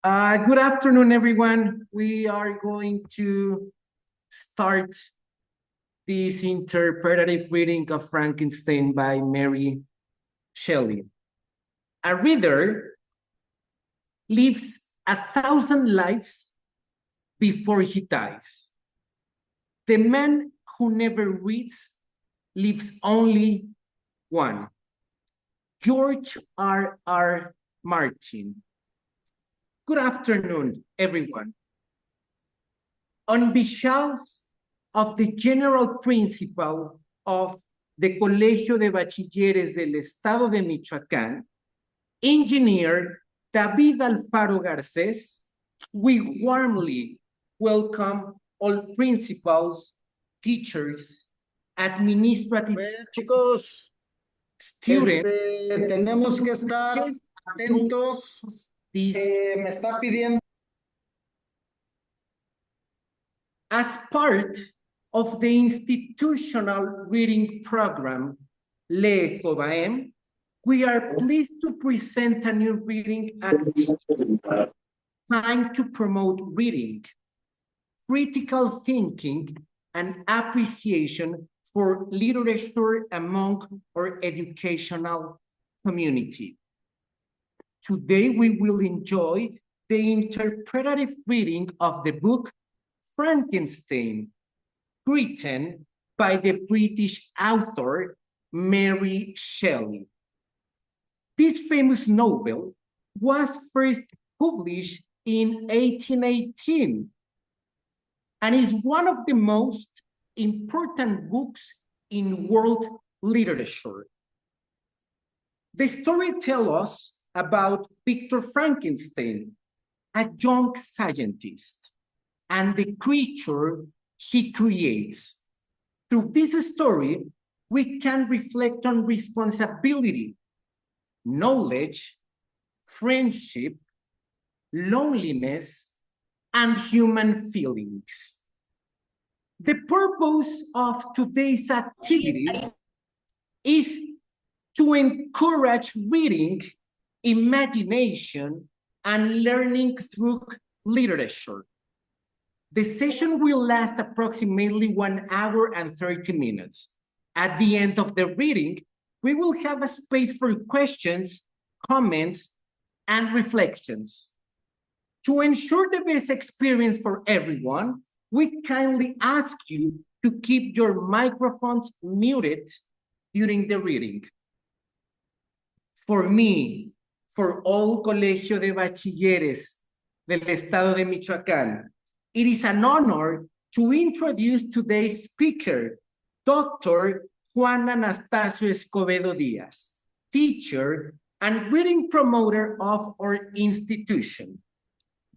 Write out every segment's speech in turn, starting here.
Good afternoon, everyone. We are going to start this interpretative reading of Frankenstein by Mary Shelley. A reader lives 1,000 lives before he dies. The man who never reads lives only one. George R.R. Martin. Good afternoon, everyone. On behalf of the general principal of the Colegio de Bachilleres del Estado de Michoacán, Engineer David Alfaro Garcés, we warmly welcome all principals, teachers, administrative chicos, students. Tenemos que estar atentos. Me está pidiendo. As part of the institutional reading program, LEECOBAEM, we are pleased to present a new reading activity trying to promote reading, critical thinking, and appreciation for literature among our educational community. Today, we will enjoy the interpretative reading of the book Frankenstein, written by the British author Mary Shelley. This famous novel was first published in 1818 and is one of the most important books in world literature. The story tells us about Victor Frankenstein, a young scientist, and the creature he creates. Through this story, we can reflect on responsibility, knowledge, friendship, loneliness, and human feelings. The purpose of today's activity is to encourage reading, imagination, and learning through literature. The session will last approximately 1 hour and 30 minutes. At the end of the reading, we will have a space for questions, comments, and reflections. To ensure the best experience for everyone, we kindly ask you to keep your microphones muted during the reading. For me, for all Colegio de Bachilleres del Estado de Michoacán, it is an honor to introduce today's speaker, Dr. Juan Anastacio Escobedo Díaz, teacher and reading promoter of our institution.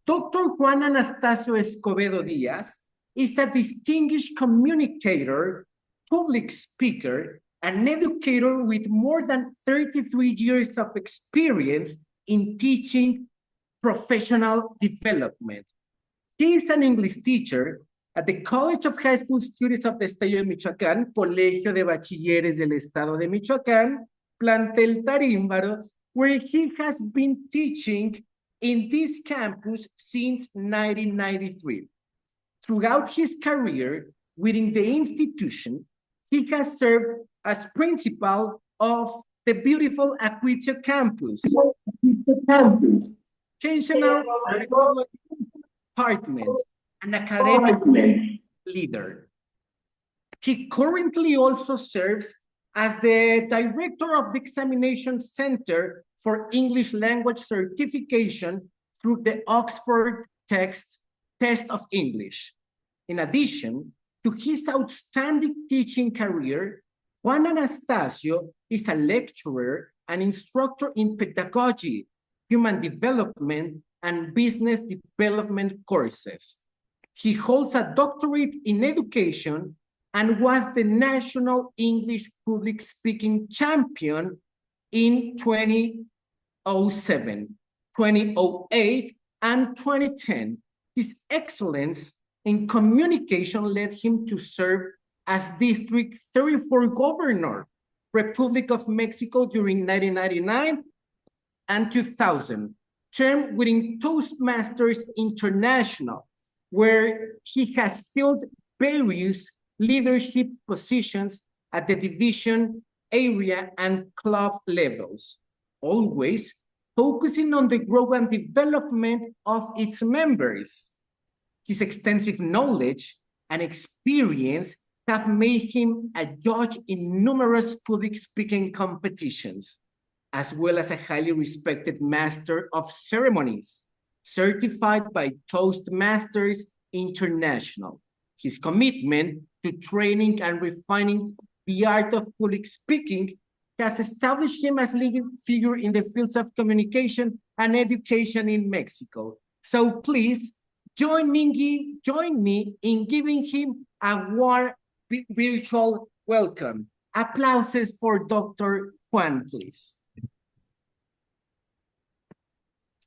Dr. Juan Anastacio Escobedo Díaz is a distinguished communicator, public speaker, an educator with more than 33 years of experience in teaching professional development. He is an English teacher at the College of High School Students of the State of Michoacán, Colegio de Bachilleres del Estado de Michoacán, Plantel Tarímbaro, where he has been teaching in this campus since 1993. Throughout his career within the institution, he has served as principal of the beautiful Acuitio campus, educational department, and academic leader. He currently also serves as the director of the Examination Center for English Language Certification through the Oxford Test of English. In addition to his outstanding teaching career, Juan Anastacio is a lecturer and instructor in pedagogy, human development, and business development courses. He holds a doctorate in education and was the National English Public Speaking Champion in 2007, 2008, and 2010. His excellence in communication led him to serve as District 34 Governor, Republic of Mexico during 1999 and 2000, term within Toastmasters International, where he has filled various leadership positions at the division, area, and club levels, always focusing on the growth and development of its members. His extensive knowledge and experience have made him a judge in numerous public speaking competitions, as well as a highly respected master of ceremonies, certified by Toastmasters International. His commitment to training and refining the art of public speaking has established him as leading figure in the fields of communication and education in Mexico. So please join me in giving him a warm virtual welcome. Applauses for Dr. Juan, please.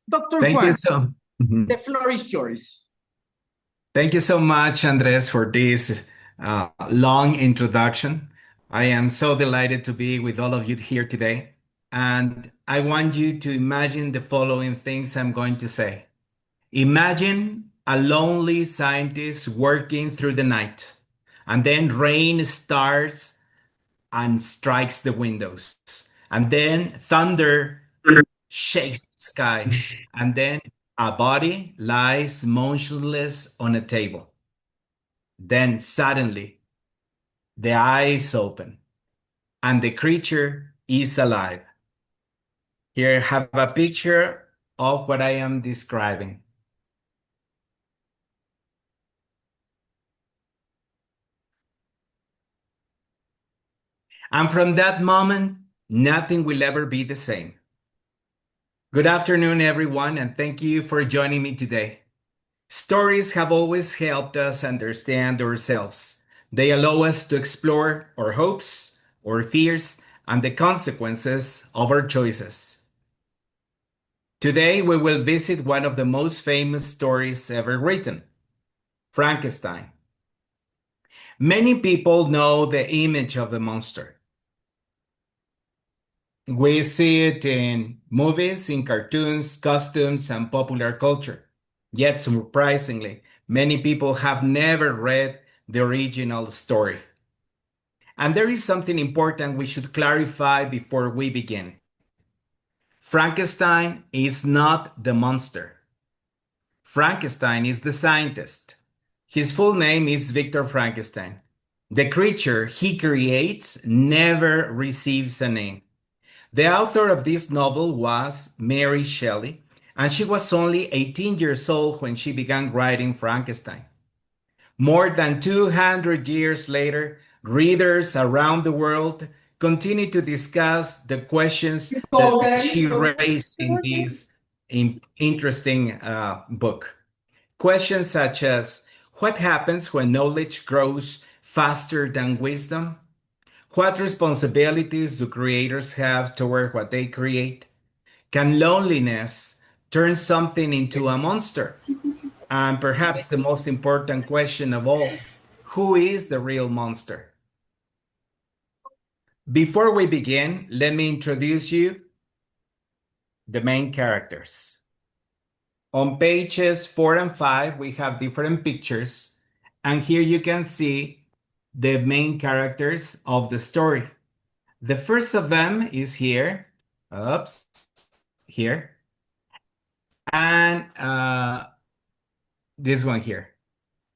Dr. Thank Juan, you so. the floor is yours. Thank you so much, Andres, for this long introduction. I am so delighted to be with all of you here today. And I want you to imagine the following things I'm going to say. Imagine a lonely scientist working through the night, and then rain starts and strikes the windows, and then thunder shakes the sky, and then a body lies motionless on a table. Then suddenly, the eyes open, and the creature is alive. Here I have a picture of what I am describing. And from that moment, nothing will ever be the same. Good afternoon, everyone, and thank you for joining me today. Stories have always helped us understand ourselves. They allow us to explore our hopes, our fears, and the consequences of our choices. Today, we will visit one of the most famous stories ever written, Frankenstein. Many people know the image of the monster. We see it in movies, in cartoons, costumes, and popular culture. Yet, surprisingly, many people have never read the original story. And there is something important we should clarify before we begin. Frankenstein is not the monster. Frankenstein is the scientist. His full name is Victor Frankenstein. The creature he creates never receives a name. The author of this novel was Mary Shelley, and she was only 18 years old when she began writing Frankenstein. More than 200 years later, readers around the world continue to discuss the questions that she raised in this interesting book. Questions such as, what happens when knowledge grows faster than wisdom? What responsibilities do creators have toward what they create? Can loneliness turn something into a monster? And perhaps the most important question of all, who is the real monster? Before we begin, let me introduce you the main characters. On pages 4 and 5, we have different pictures, and here you can see the main characters of the story. The first of them is here, here, and this one here.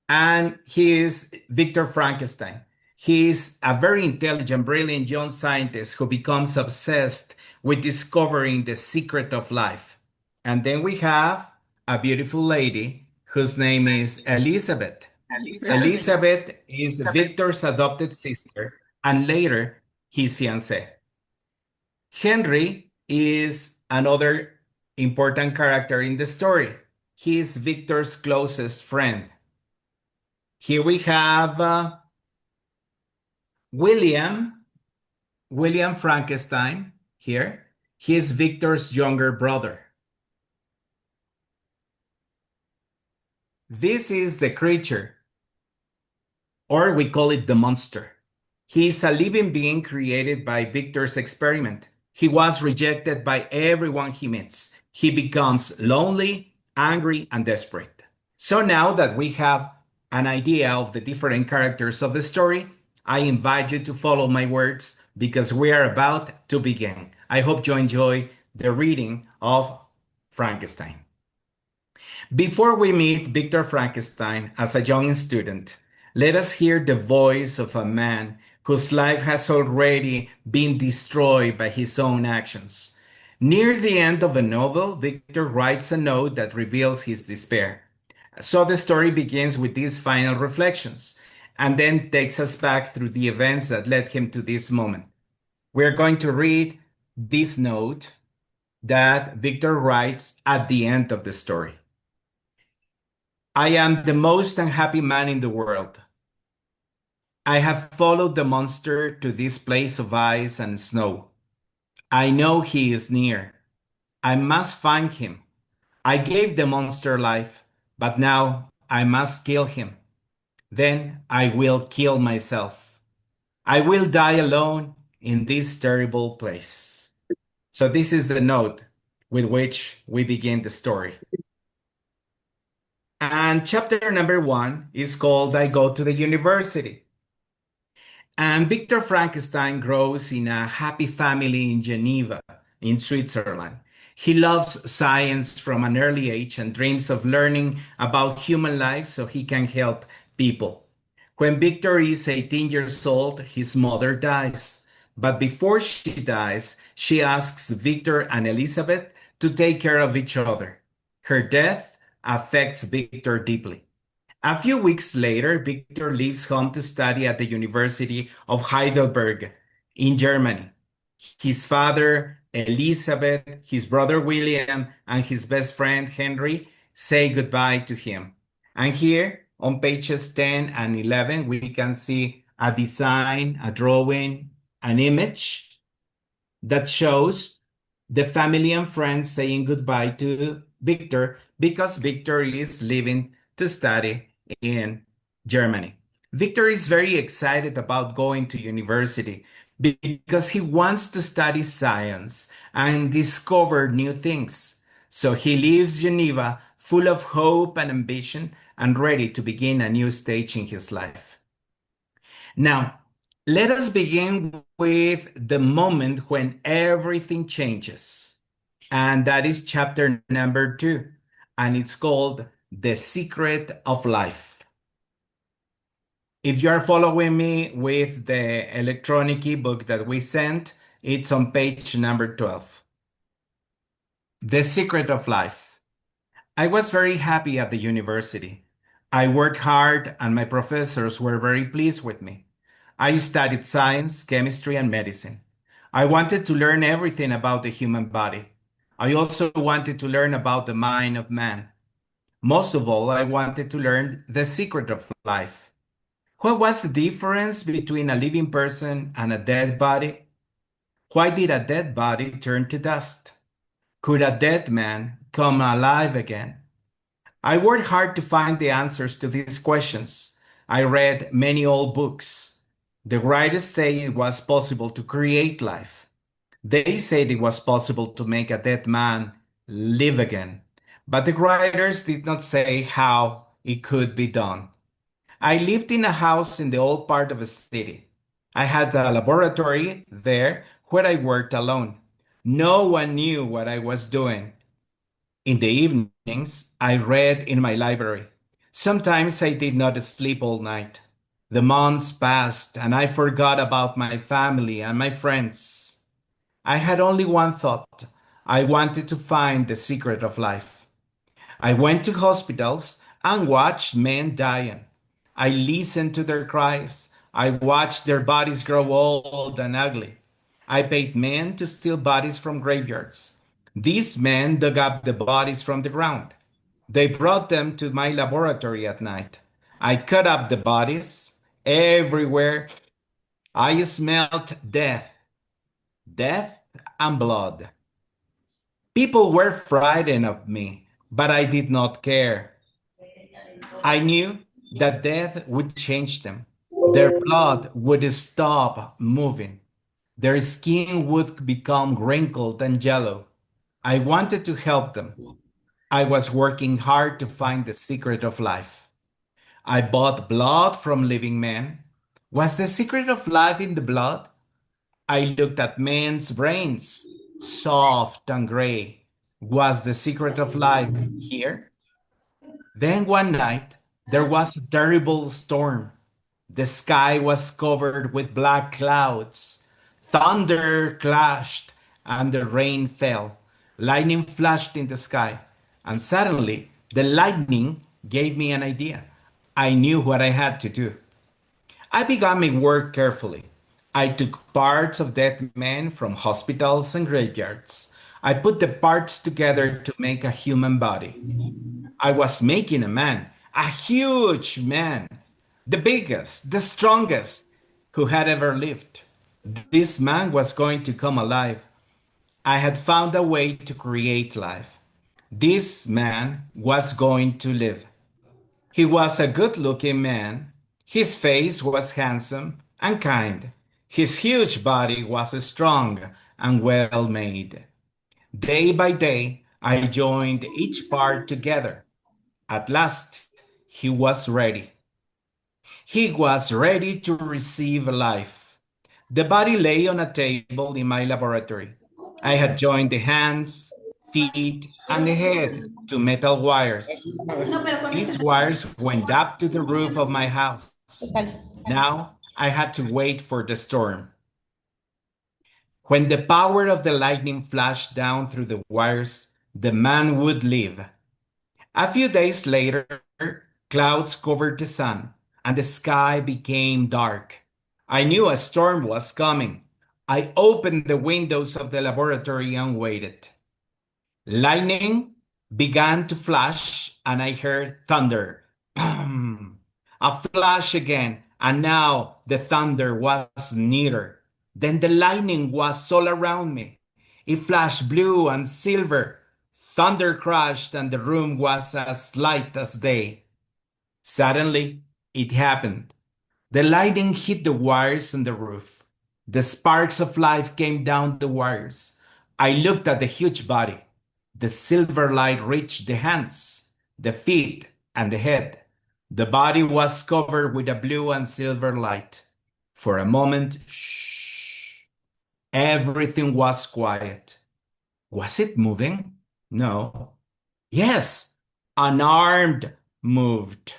And he is Victor Frankenstein. He is a very intelligent, brilliant young scientist who becomes obsessed with discovering the secret of life. And then we have a beautiful lady whose name is Elizabeth. Elizabeth is Victor's adopted sister and later his fiancée. Henry is another important character in the story. He is Victor's closest friend. Here we have William Frankenstein here. He is Victor's younger brother. This is the creature, or we call it the monster. He is a living being created by Victor's experiment. He was rejected by everyone he meets. He becomes lonely, angry, and desperate. So now that we have an idea of the different characters of the story, I invite you to follow my words because we are about to begin. I hope you enjoy the reading of Frankenstein. Before we meet Victor Frankenstein as a young student, let us hear the voice of a man whose life has already been destroyed by his own actions. Near the end of the novel, Victor writes a note that reveals his despair. So the story begins with these final reflections and then takes us back through the events that led him to this moment. We're going to read this note that Victor writes at the end of the story. I am the most unhappy man in the world. I have followed the monster to this place of ice and snow. I know he is near. I must find him. I gave the monster life, but now I must kill him. Then I will kill myself. I will die alone in this terrible place. So this is the note with which we begin the story. And chapter number 1 is called I Go to the University. And Victor Frankenstein grows in a happy family in Geneva, in Switzerland. He loves science from an early age and dreams of learning about human life so he can help people. When Victor is 18 years old, his mother dies. But before she dies, she asks Victor and Elizabeth to take care of each other. Her death affects Victor deeply. A few weeks later, Victor leaves home to study at the University of Heidelberg in Germany. His father, Elizabeth, his brother William, and his best friend Henry say goodbye to him. And here on pages 10 and 11, we can see a design, a drawing, an image that shows the family and friends saying goodbye to Victor because Victor is leaving to study in Germany. Victor is very excited about going to university because he wants to study science and discover new things. So he leaves Geneva full of hope and ambition and ready to begin a new stage in his life. Now, let us begin with the moment when everything changes. And that is chapter number 2. And it's called The Secret of Life. If you are following me with the electronic ebook that we sent, it's on page number 12. The Secret of Life. I was very happy at the university. I worked hard and my professors were very pleased with me. I studied science, chemistry, and medicine. I wanted to learn everything about the human body. I also wanted to learn about the mind of man. Most of all, I wanted to learn the secret of life. What was the difference between a living person and a dead body? Why did a dead body turn to dust? Could a dead man come alive again? I worked hard to find the answers to these questions. I read many old books. The writers say it was possible to create life. They said it was possible to make a dead man live again. But the writers did not say how it could be done. I lived in a house in the old part of the city. I had a laboratory there where I worked alone. No one knew what I was doing. In the evenings, I read in my library. Sometimes I did not sleep all night. The months passed and I forgot about my family and my friends. I had only one thought. I wanted to find the secret of life. I went to hospitals and watched men dying. I listened to their cries. I watched their bodies grow old and ugly. I paid men to steal bodies from graveyards. These men dug up the bodies from the ground. They brought them to my laboratory at night. I cut up the bodies. Everywhere I smelled death, death and blood. People were frightened of me, but I did not care. I knew that death would change them. Their blood would stop moving. Their skin would become wrinkled and yellow. I wanted to help them. I was working hard to find the secret of life. I bought blood from living men. Was the secret of life in the blood? I looked at men's brains, soft and gray. Was the secret of life here? Then one night, there was a terrible storm. The sky was covered with black clouds. Thunder clashed and the rain fell. Lightning flashed in the sky. And suddenly, the lightning gave me an idea. I knew what I had to do. I began my work carefully. I took parts of dead men from hospitals and graveyards. I put the parts together to make a human body. I was making a man, a huge man, the biggest, the strongest who had ever lived. This man was going to come alive. I had found a way to create life. This man was going to live. He was a good looking man. His face was handsome and kind. His huge body was strong and well made. Day by day, I joined each part together. At last, he was ready. He was ready to receive life. The body lay on a table in my laboratory. I had joined the hands, feet, and the head to metal wires. These wires went up to the roof of my house. Now I had to wait for the storm. When the power of the lightning flashed down through the wires, the man would live. A few days later, clouds covered the sun and the sky became dark. I knew a storm was coming. I opened the windows of the laboratory and waited. Lightning began to flash and I heard thunder. Bam! A flash again, and now the thunder was nearer. Then the lightning was all around me. It flashed blue and silver. Thunder crashed and the room was as light as day. Suddenly, it happened. The lightning hit the wires on the roof. The sparks of life came down the wires. I looked at the huge body. The silver light reached the hands, the feet, and the head. The body was covered with a blue and silver light. For a moment, shh, everything was quiet. Was it moving? No. Yes, an arm moved.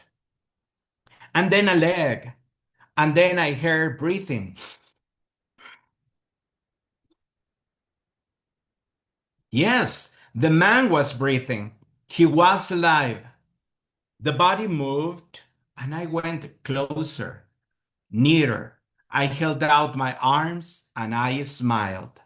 And then a leg. And then I heard breathing. Yes, the man was breathing. He was alive. The body moved, and I went closer, nearer. I held out my arms, and I smiled.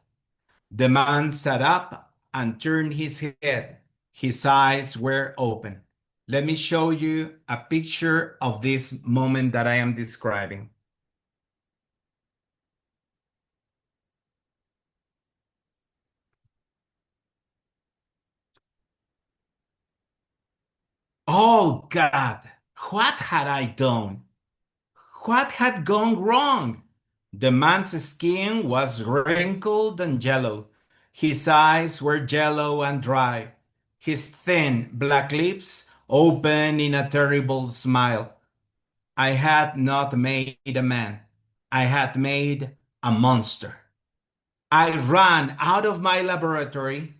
The man sat up and turned his head. His eyes were open. Let me show you a picture of this moment that I am describing. Oh God, what had I done? What had gone wrong? The man's skin was wrinkled and yellow. His eyes were yellow and dry. His thin black lips open in a terrible smile. I had not made a man. I had made a monster. I ran out of my laboratory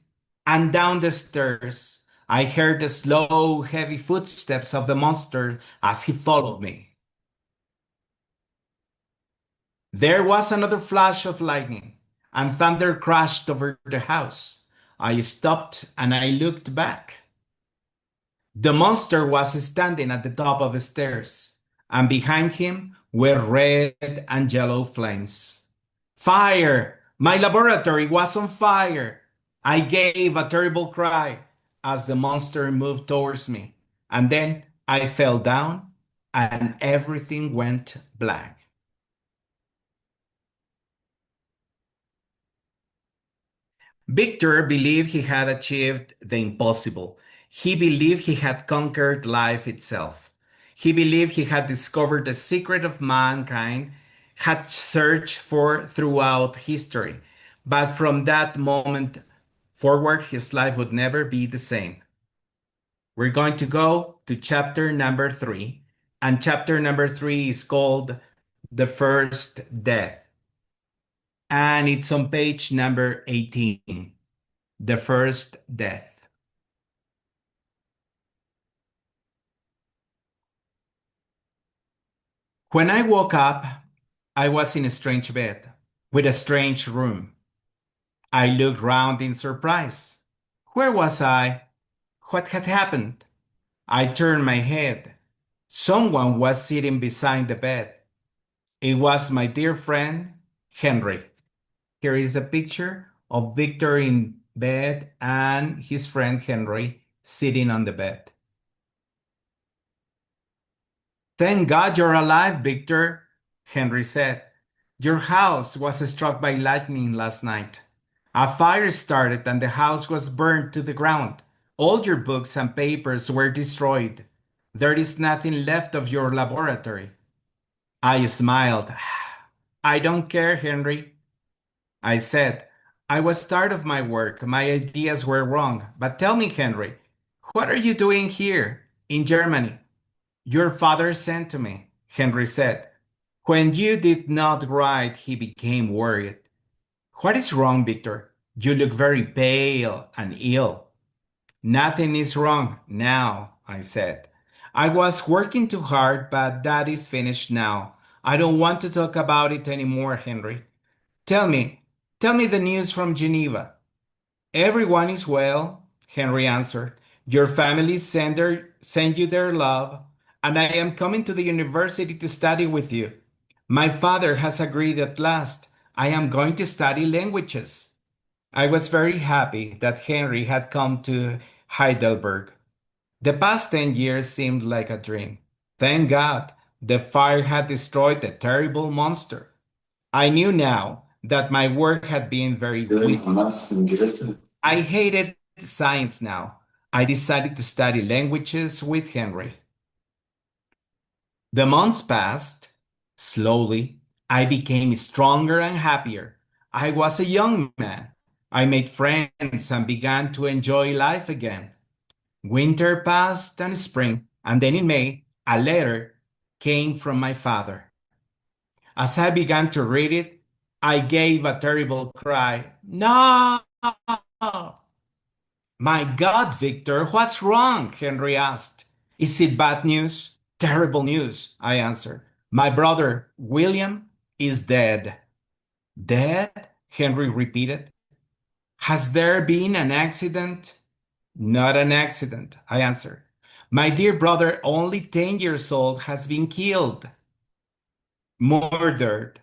and down the stairs. I heard the slow, heavy footsteps of the monster as he followed me. There was another flash of lightning, and thunder crashed over the house. I stopped and I looked back. The monster was standing at the top of the stairs, and behind him were red and yellow flames. Fire! My laboratory was on fire! I gave a terrible cry as the monster moved towards me, and then I fell down and everything went black. Victor believed he had achieved the impossible. He believed he had conquered life itself. He believed he had discovered the secret of mankind had searched for throughout history. But from that moment forward, his life would never be the same. We're going to go to chapter number 3, and chapter number 3 is called The First Death. And it's on page number 18. The First Death. When I woke up, I was in a strange bed with a strange room. I looked round in surprise. Where was I? What had happened? I turned my head. Someone was sitting beside the bed. It was my dear friend, Henry. Here is a picture of Victor in bed and his friend Henry sitting on the bed. Thank God you're alive, Victor, Henry said. Your house was struck by lightning last night. A fire started and the house was burned to the ground. All your books and papers were destroyed. There is nothing left of your laboratory. I smiled. I don't care, Henry. I said, I was tired of my work. My ideas were wrong. But tell me, Henry, what are you doing here in Germany? Your father sent to me, Henry said. When you did not write, he became worried. What is wrong, Victor? You look very pale and ill. Nothing is wrong now, I said. I was working too hard, but that is finished now. I don't want to talk about it anymore, Henry. Tell me the news from Geneva. Everyone is well, Henry answered. Your family send you their love, and I am coming to the university to study with you. My father has agreed at last. I am going to study languages. I was very happy that Henry had come to Heidelberg. The past 10 years seemed like a dream. Thank God, the fire had destroyed the terrible monster. I knew now that my work had been very weak. I hated science now. I decided to study languages with Henry. The months passed. Slowly, I became stronger and happier. I was a young man. I made friends and began to enjoy life again. Winter passed and spring, and then in May, a letter came from my father. As I began to read it, I gave a terrible cry. No! My God, Victor, what's wrong? Henry asked. Is it bad news? Terrible news, I answered. My brother, William, is dead. Dead? Henry repeated. Has there been an accident? Not an accident, I answered. My dear brother, only 10 years old, has been killed. Murdered.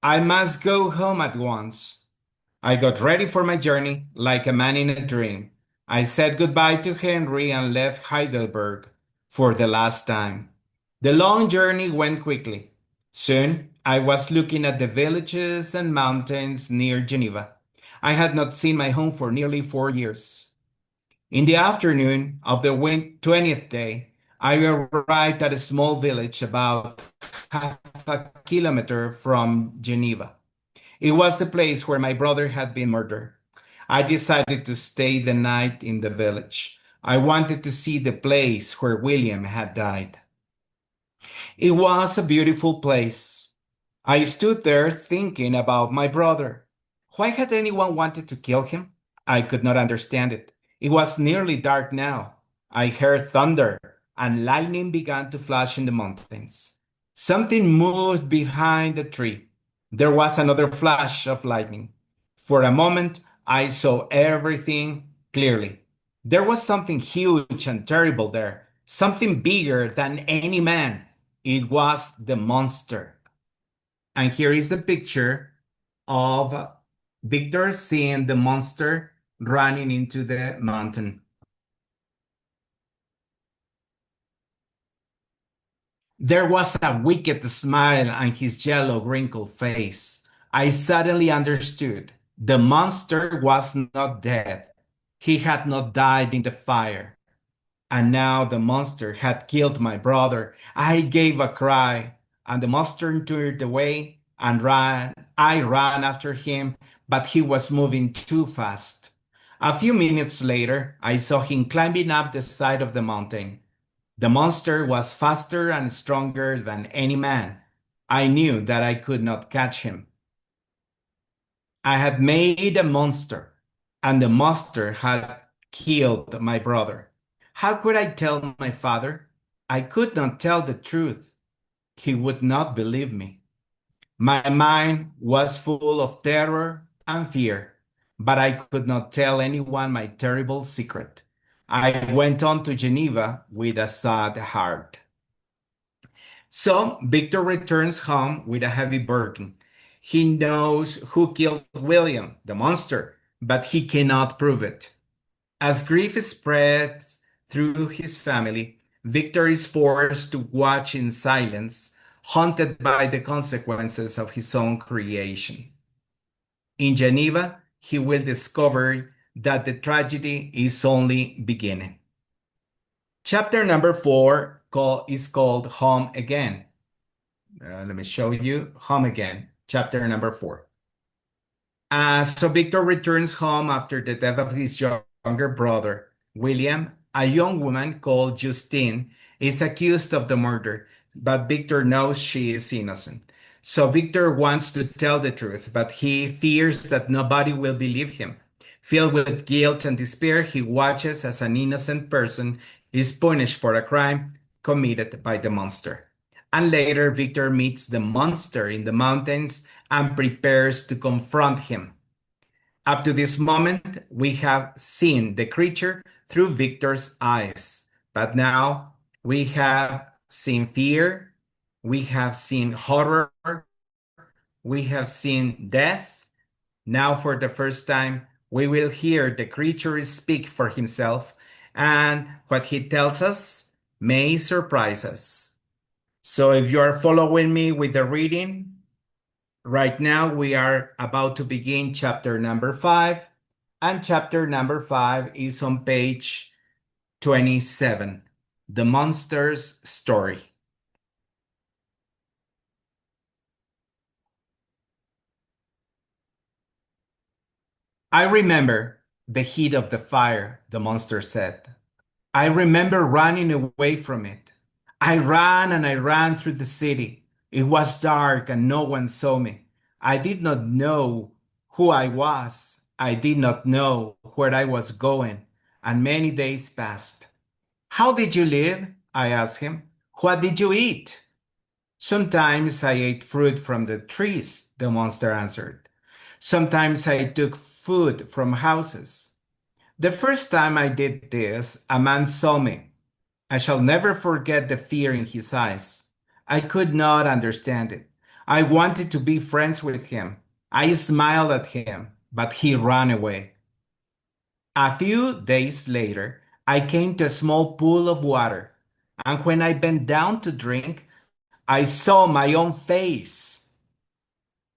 I must go home at once. I got ready for my journey like a man in a dream. I said goodbye to Henry and left Heidelberg for the last time. The long journey went quickly. Soon I was looking at the villages and mountains near Geneva. I had not seen my home for nearly 4 years. In the afternoon of the 20th day, I arrived at a small village about half a kilometer from Geneva. It was the place where my brother had been murdered. I decided to stay the night in the village. I wanted to see the place where William had died. It was a beautiful place. I stood there thinking about my brother. Why had anyone wanted to kill him? I could not understand it. It was nearly dark now. I heard thunder, and lightning began to flash in the mountains. Something moved behind the tree. There was another flash of lightning. For a moment, I saw everything clearly. There was something huge and terrible there, something bigger than any man. It was the monster. And here is the picture of Victor seeing the monster running into the mountain. There was a wicked smile on his yellow, wrinkled face. I suddenly understood. The monster was not dead. He had not died in the fire. And now the monster had killed my brother. I gave a cry, and the monster turned away and ran. I ran after him, but he was moving too fast. A few minutes later, I saw him climbing up the side of the mountain. The monster was faster and stronger than any man. I knew that I could not catch him. I had made a monster, and the monster had killed my brother. How could I tell my father? I could not tell the truth. He would not believe me. My mind was full of terror and fear, but I could not tell anyone my terrible secret. I went on to Geneva with a sad heart. So Victor returns home with a heavy burden. He knows who killed William, the monster, but he cannot prove it. As grief spreads through his family, Victor is forced to watch in silence, haunted by the consequences of his own creation. In Geneva, he will discover that the tragedy is only beginning. Chapter number 4 is called Home Again. Let me show you Home Again, chapter number 4. So Victor returns home after the death of his younger brother, William. A young woman called Justine is accused of the murder, but Victor knows she is innocent. So Victor wants to tell the truth, but he fears that nobody will believe him. Filled with guilt and despair, he watches as an innocent person is punished for a crime committed by the monster. And later, Victor meets the monster in the mountains and prepares to confront him. Up to this moment, we have seen the creature through Victor's eyes, but now we have seen fear, we have seen horror, we have seen death. Now, for the first time, we will hear the creature speak for himself, and what he tells us may surprise us. So, if you are following me with the reading, right now we are about to begin chapter number 5, and chapter number 5 is on page 27, The Monster's Story. I remember the heat of the fire, the monster said. I remember running away from it. I ran and I ran through the city. It was dark and no one saw me. I did not know who I was. I did not know where I was going, and many days passed. How did you live? I asked him. What did you eat? Sometimes I ate fruit from the trees, the monster answered. Sometimes I took food from houses. The first time I did this, a man saw me. I shall never forget the fear in his eyes. I could not understand it. I wanted to be friends with him. I smiled at him, but he ran away. A few days later, I came to a small pool of water, and when I bent down to drink, I saw my own face.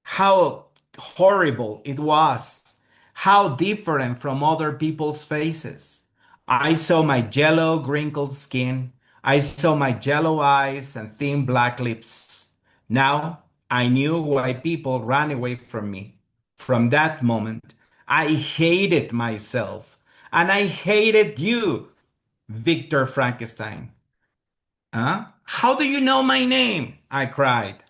How horrible it was! How different from other people's faces! I saw my yellow, wrinkled skin. I saw my yellow eyes and thin black lips. Now I knew why people ran away from me. From that moment, I hated myself. And I hated you, Victor Frankenstein. Huh? How do you know my name? I cried.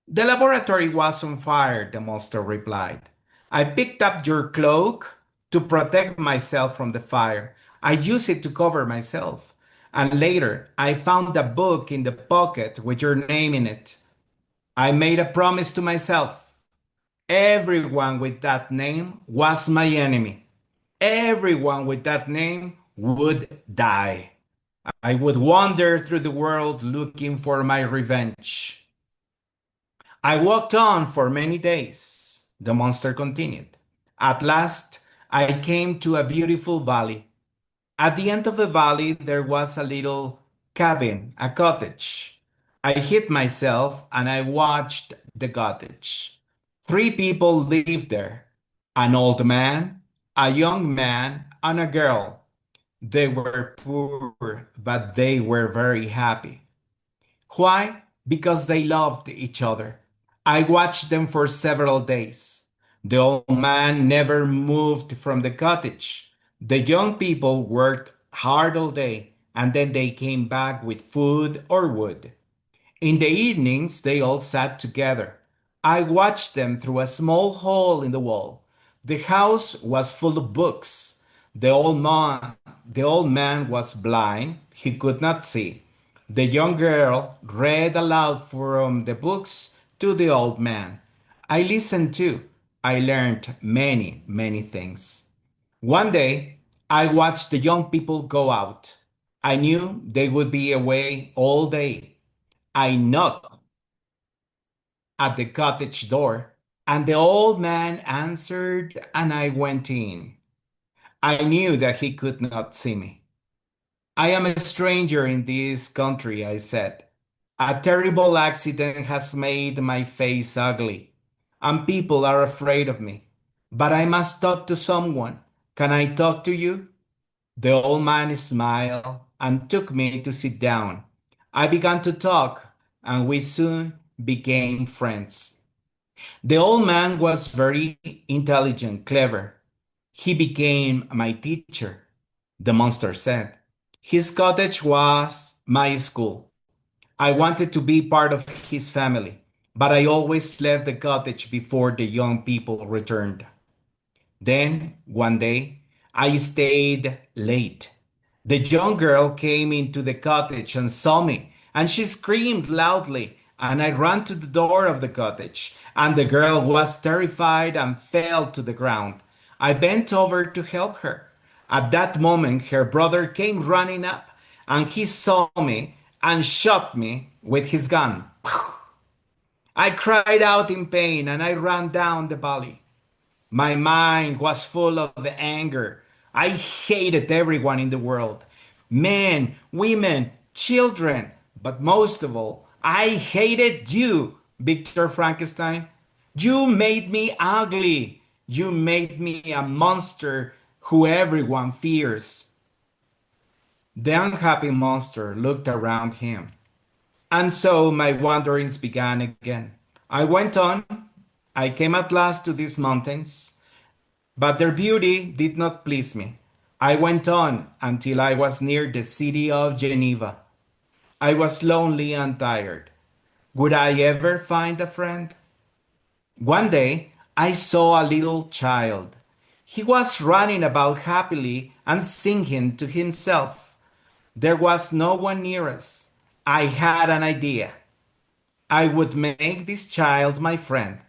The laboratory was on fire, the monster replied. I picked up your cloak to protect myself from the fire. I used it to cover myself. And later, I found a book in the pocket with your name in it. I made a promise to myself. Everyone with that name was my enemy. Everyone with that name would die. I would wander through the world looking for my revenge. I walked on for many days, the monster continued. At last, I came to a beautiful valley. At the end of the valley, there was a little cabin, a cottage. I hid myself and I watched the cottage. Three people lived there: an old man, a young man, and a girl. They were poor, but they were very happy. Why? Because they loved each other. I watched them for several days. The old man never moved from the cottage. The young people worked hard all day, and then they came back with food or wood. In the evenings, they all sat together. I watched them through a small hole in the wall. The house was full of books. The old man was blind. He could not see. The young girl read aloud from the books to the old man. I listened too. I learned many, many things. One day, I watched the young people go out. I knew they would be away all day. I knocked at the cottage door, and the old man answered, and I went in. I knew that he could not see me. I am a stranger in this country, I said. A terrible accident has made my face ugly, and people are afraid of me. But I must talk to someone. Can I talk to you? The old man smiled and took me to sit down. I began to talk, and we soon became friends. The old man was very intelligent, clever. He became my teacher, the monster said. His cottage was my school. I wanted to be part of his family, but I always left the cottage before the young people returned. Then, one day, I stayed late. The young girl came into the cottage and saw me, and she screamed loudly, and I ran to the door of the cottage, and the girl was terrified and fell to the ground. I bent over to help her. At that moment, her brother came running up, and he saw me and shot me with his gun. I cried out in pain, and I ran down the valley. My mind was full of anger. I hated everyone in the world: men, women, children. But most of all, I hated you, Victor Frankenstein. You made me ugly. You made me a monster who everyone fears. The unhappy monster looked around him. And so my wanderings began again. I went on. I came at last to these mountains. But their beauty did not please me. I went on until I was near the city of Geneva. I was lonely and tired. Would I ever find a friend? One day I saw a little child. He was running about happily and singing to himself. There was no one near us. I had an idea. I would make this child my friend.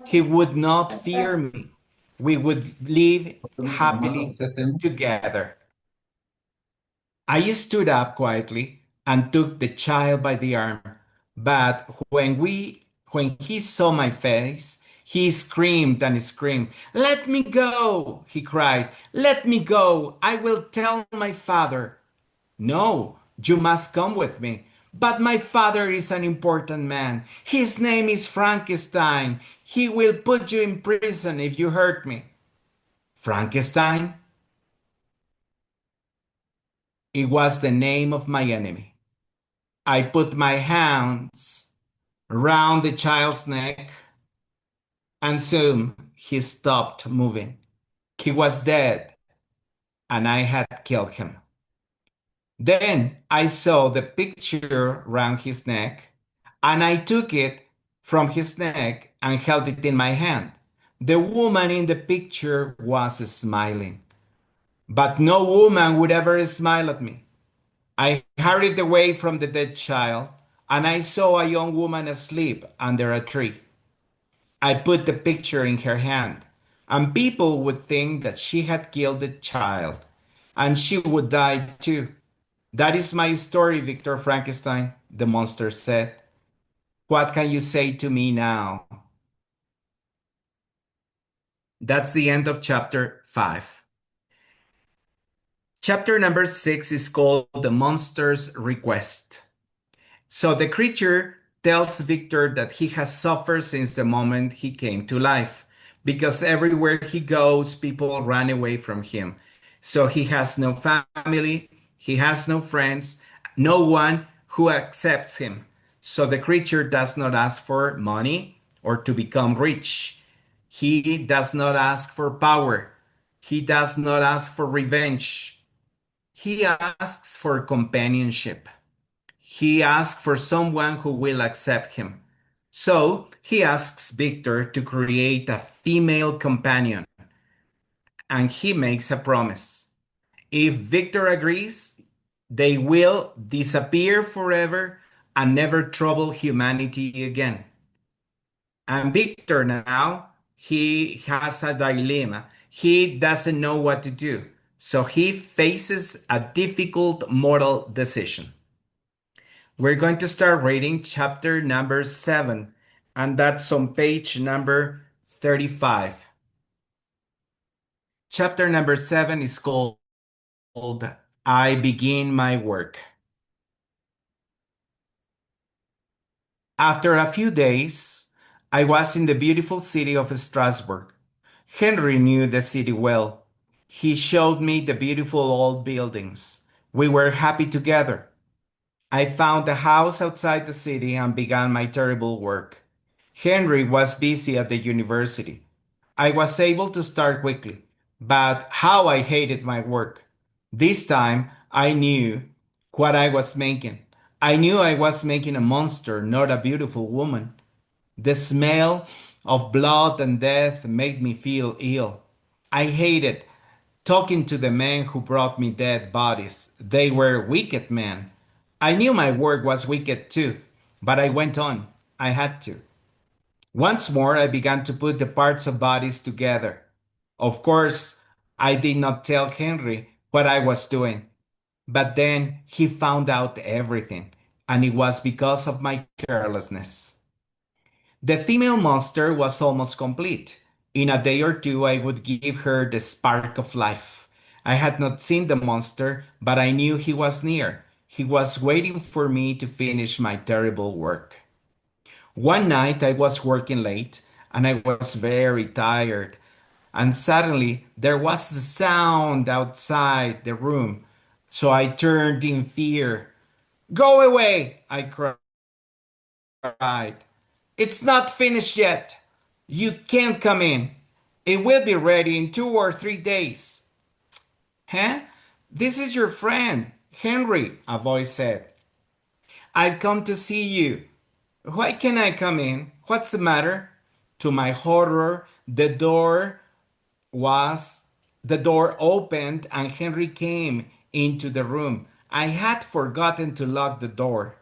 He would not fear me. We would live happily together. I stood up quietly and took the child by the arm. But when he saw my face, he screamed and screamed. "Let me go!" he cried. "Let me go! I will tell my father." "No, you must come with me." "But my father is an important man. His name is Frankenstein. He will put you in prison if you hurt me." Frankenstein? It was the name of my enemy. I put my hands round the child's neck, and soon he stopped moving. He was dead, and I had killed him. Then I saw the picture round his neck, and I took it from his neck and held it in my hand. The woman in the picture was smiling, but no woman would ever smile at me. I hurried away from the dead child, and I saw a young woman asleep under a tree. I put the picture in her hand. and people would think that she had killed the child, and she would die too. That is my story, Victor Frankenstein, the monster said. What can you say to me now? That's the end of chapter 5. Chapter number 6 is called The Monster's Request. So the creature tells Victor that he has suffered since the moment he came to life, because everywhere he goes, people run away from him. So he has no family, he has no friends, no one who accepts him. So the creature does not ask for money or to become rich. He does not ask for power. He does not ask for revenge. He asks for companionship. He asks for someone who will accept him. So he asks Victor to create a female companion, and he makes a promise. If Victor agrees, they will disappear forever and never trouble humanity again. And Victor now, he has a dilemma. He doesn't know what to do. So he faces a difficult moral decision. We're going to start reading chapter number 7, and that's on page number 35. Chapter number 7 is called I Begin My Work. After a few days, I was in the beautiful city of Strasbourg. Henry knew the city well. He showed me the beautiful old buildings. We were happy together. I found a house outside the city and began my terrible work. Henry was busy at the university. I was able to start quickly, but how I hated my work. This time I knew what I was making. I knew I was making a monster, not a beautiful woman. The smell of blood and death made me feel ill. I hated talking to the men who brought me dead bodies. They were wicked men. I knew my work was wicked too, but I went on. I had to. Once more, I began to put the parts of bodies together. Of course, I did not tell Henry what I was doing, but then he found out everything, and it was because of my carelessness. The female monster was almost complete. In a day or two, I would give her the spark of life. I had not seen the monster, but I knew he was near. He was waiting for me to finish my terrible work. One night I was working late and I was very tired, and suddenly there was a sound outside the room. So I turned in fear. Go away, I cried. It's not finished yet. You can't come in. It will be ready in 2 or 3 days. Huh? This is your friend, Henry, a voice said. I've come to see you. Why can't I come in? What's the matter? To my horror, was the door opened and Henry came into the room. I had forgotten to lock the door.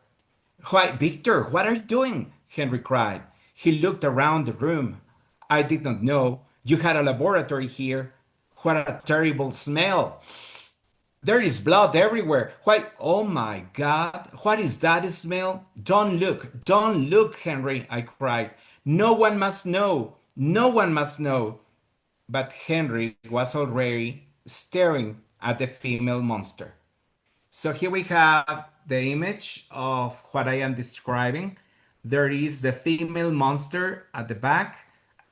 Why, Victor, what are you doing? Henry cried. He looked around the room. I did not know you had a laboratory here. What a terrible smell! There is blood everywhere. Why, oh my God, what is that smell? Don't look, Henry, I cried. No one must know, no one must know. But Henry was already staring at the female monster. So here we have the image of what I am describing. There is the female monster at the back,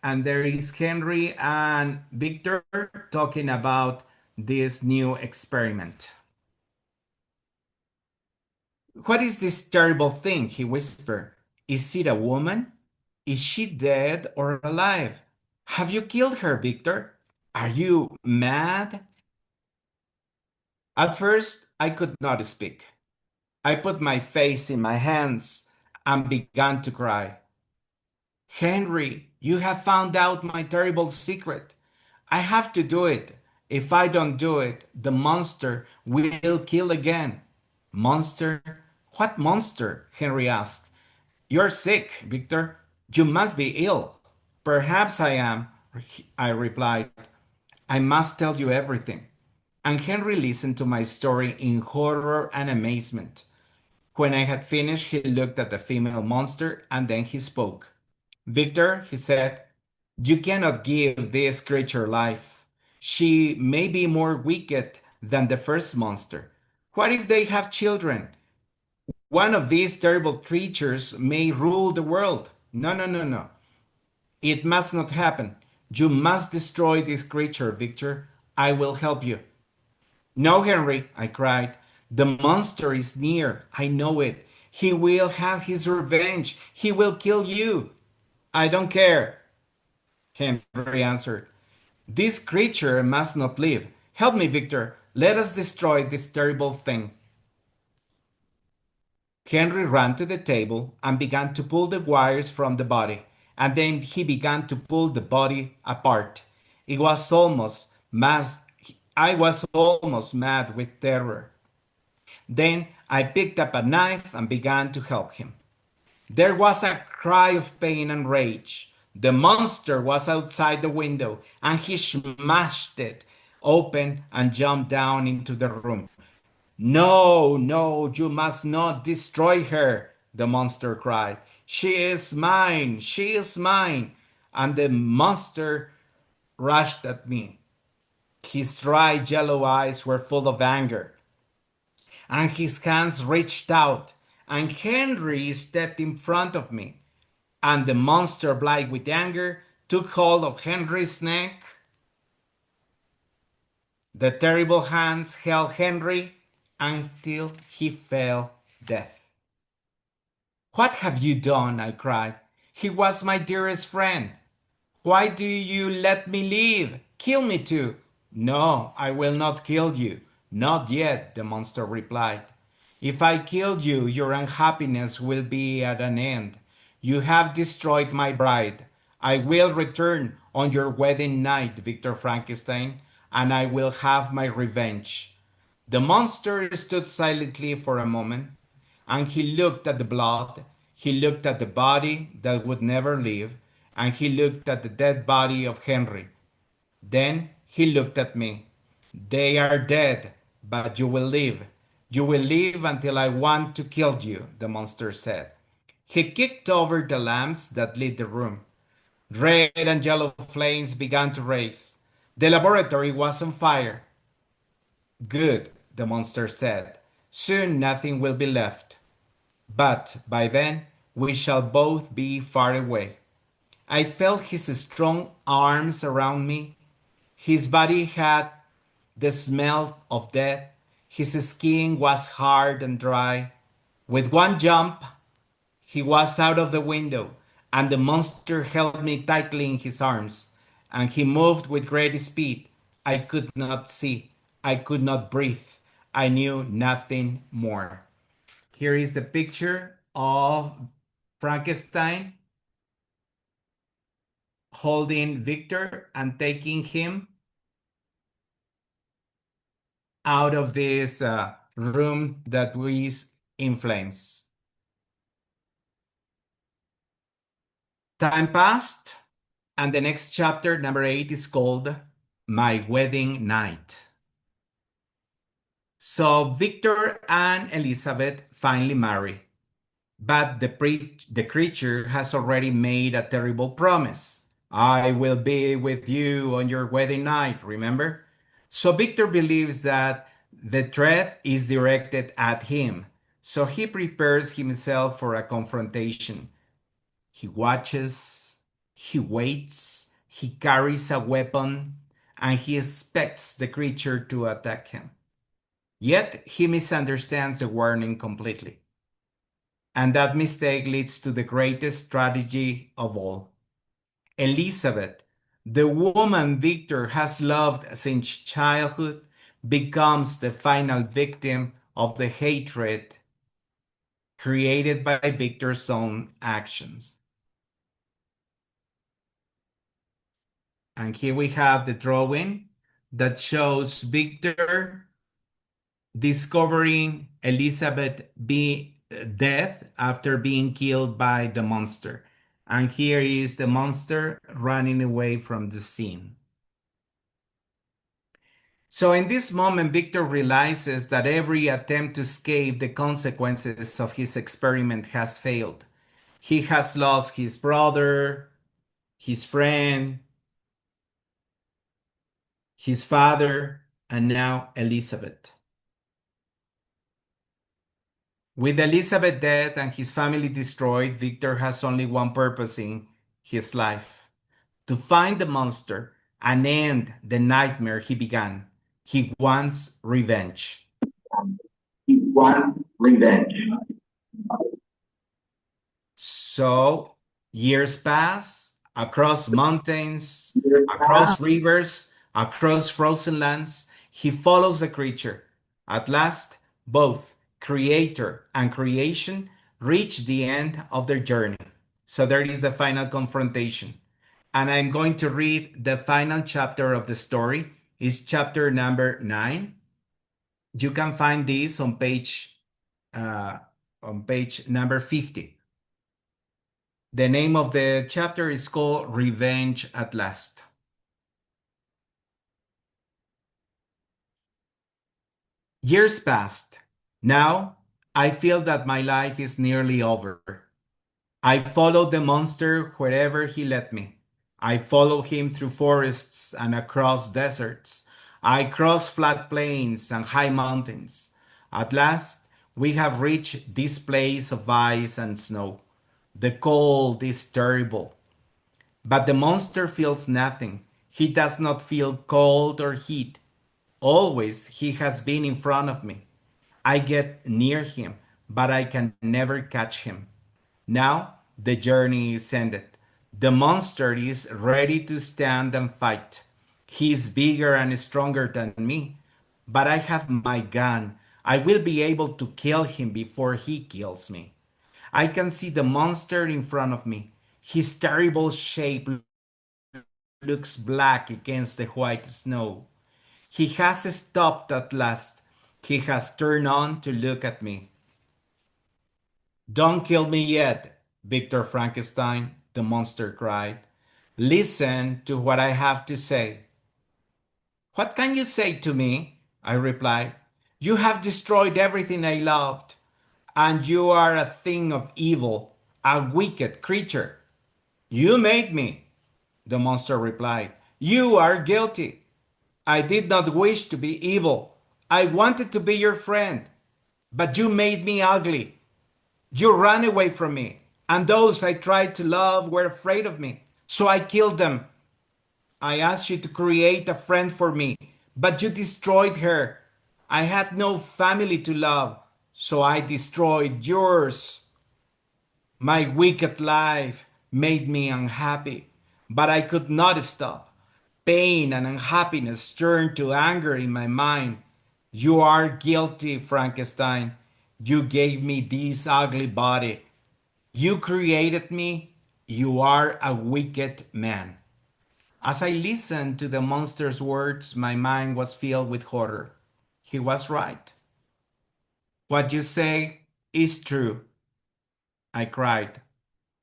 and there is Henry and Victor talking about this new experiment. What is this terrible thing? He whispered. Is it a woman? Is she dead or alive? Have you killed her, Victor? Are you mad? At first, I could not speak. I put my face in my hands and began to cry. Henry, you have found out my terrible secret. I have to do it. If I don't do it, the monster will kill again. Monster? What monster? Henry asked. You're sick, Victor. You must be ill. Perhaps I am. I replied. I must tell you everything. And Henry listened to my story in horror and amazement. When I had finished, he looked at the female monster and then he spoke. Victor, he said, you cannot give this creature life. She may be more wicked than the first monster. What if they have children? One of these terrible creatures may rule the world. No, no, no, no. It must not happen. You must destroy this creature, Victor. I will help you. No, Henry, I cried. The monster is near. I know it. He will have his revenge. He will kill you. I don't care, Henry answered. This creature must not live. Help me, Victor. Let us destroy this terrible thing. Henry ran to the table and began to pull the wires from the body, and then he began to pull the body apart. It was almost mass. I was almost mad with terror. Then I picked up a knife and began to help him. There was a cry of pain and rage. The monster was outside the window, and he smashed it open and jumped down into the room. No, no, you must not destroy her, the monster cried. She is mine, she is mine. And the monster rushed at me. His dry yellow eyes were full of anger, and his hands reached out, and Henry stepped in front of me, and the monster, blind with anger, took hold of Henry's neck. The terrible hands held Henry until he fell dead. What have you done? I cried. He was my dearest friend. Why do you let me live? Kill me too. No, I will not kill you. Not yet, the monster replied. If I kill you, your unhappiness will be at an end. You have destroyed my bride. I will return on your wedding night, Victor Frankenstein, and I will have my revenge. The monster stood silently for a moment, and he looked at the blood, he looked at the body that would never live, and he looked at the dead body of Henry. Then he looked at me. They are dead, but you will live. You will live until I want to kill you, the monster said. He kicked over the lamps that lit the room. Red and yellow flames began to raise. The laboratory was on fire. Good, the monster said. Soon nothing will be left. But by then we shall both be far away. I felt his strong arms around me. His body had the smell of death. His skin was hard and dry. With one jump, he was out of the window, and the monster held me tightly in his arms, and he moved with great speed. I could not see. I could not breathe. I knew nothing more. Here is the picture of Frankenstein holding Victor and taking him out of this room that was in flames. Time passed, and the next chapter, number 8, is called My Wedding Night. So Victor and Elizabeth finally marry, but the creature has already made a terrible promise. I will be with you on your wedding night, remember? So Victor believes that the threat is directed at him. So he prepares himself for a confrontation. He watches, he waits, he carries a weapon, and he expects the creature to attack him. Yet he misunderstands the warning completely. And that mistake leads to the greatest tragedy of all. Elizabeth, the woman Victor has loved since childhood, becomes the final victim of the hatred created by Victor's own actions. And here we have the drawing that shows Victor discovering Elizabeth be dead after being killed by the monster. And here is the monster running away from the scene. So in this moment, Victor realizes that every attempt to escape the consequences of his experiment has failed. He has lost his brother, his friend, his father, and now Elizabeth. With Elizabeth dead and his family destroyed, Victor has only one purpose in his life: to find the monster and end the nightmare he began. He wants revenge. He wants revenge. So years pass across mountains, across rivers, across frozen lands. He follows the creature. At last, both creator and creation reach the end of their journey. So there is the final confrontation. And I'm going to read the final chapter of the story. It's chapter number 9. You can find this on page number 50. The name of the chapter is called Revenge at Last. Years passed. Now I feel that my life is nearly over. I followed the monster wherever he led me. I followed him through forests and across deserts. I crossed flat plains and high mountains. At last, we have reached this place of ice and snow. The cold is terrible. But the monster feels nothing. He does not feel cold or heat. Always he has been in front of me. I get near him, but I can never catch him. Now the journey is ended. The monster is ready to stand and fight. He is bigger and stronger than me, but I have my gun. I will be able to kill him before he kills me. I can see the monster in front of me. His terrible shape looks black against the white snow. He has stopped at last. He has turned on to look at me. Don't kill me yet, Victor Frankenstein, the monster cried. Listen to what I have to say. What can you say to me? I replied. You have destroyed everything I loved, and you are a thing of evil, a wicked creature. You made me, the monster replied. You are guilty. I did not wish to be evil. I wanted to be your friend, but you made me ugly. You ran away from me, and those I tried to love were afraid of me, so I killed them. I asked you to create a friend for me, but you destroyed her. I had no family to love, so I destroyed yours. My wicked life made me unhappy, but I could not stop. Pain and unhappiness turned to anger in my mind. You are guilty, Frankenstein. You gave me this ugly body. You created me. You are a wicked man. As I listened to the monster's words, my mind was filled with horror. He was right. What you say is true, I cried.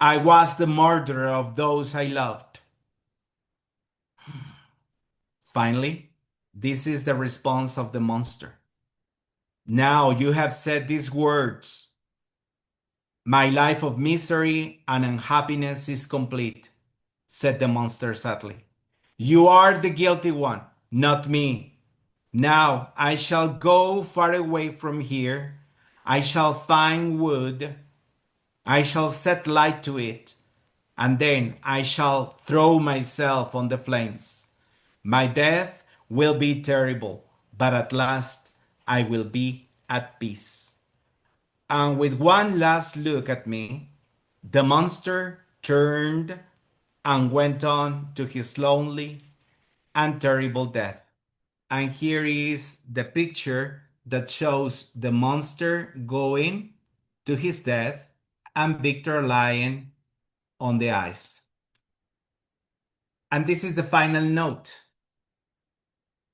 I was the murderer of those I loved. Finally, this is the response of the monster. Now you have said these words. My life of misery and unhappiness is complete, said the monster sadly. You are the guilty one, not me. Now I shall go far away from here. I shall find wood. I shall set light to it, and then I shall throw myself on the flames. My death will be terrible, but at last I will be at peace. And with one last look at me, the monster turned and went on to his lonely and terrible death. And here is the picture that shows the monster going to his death and Victor lying on the ice. And this is the final note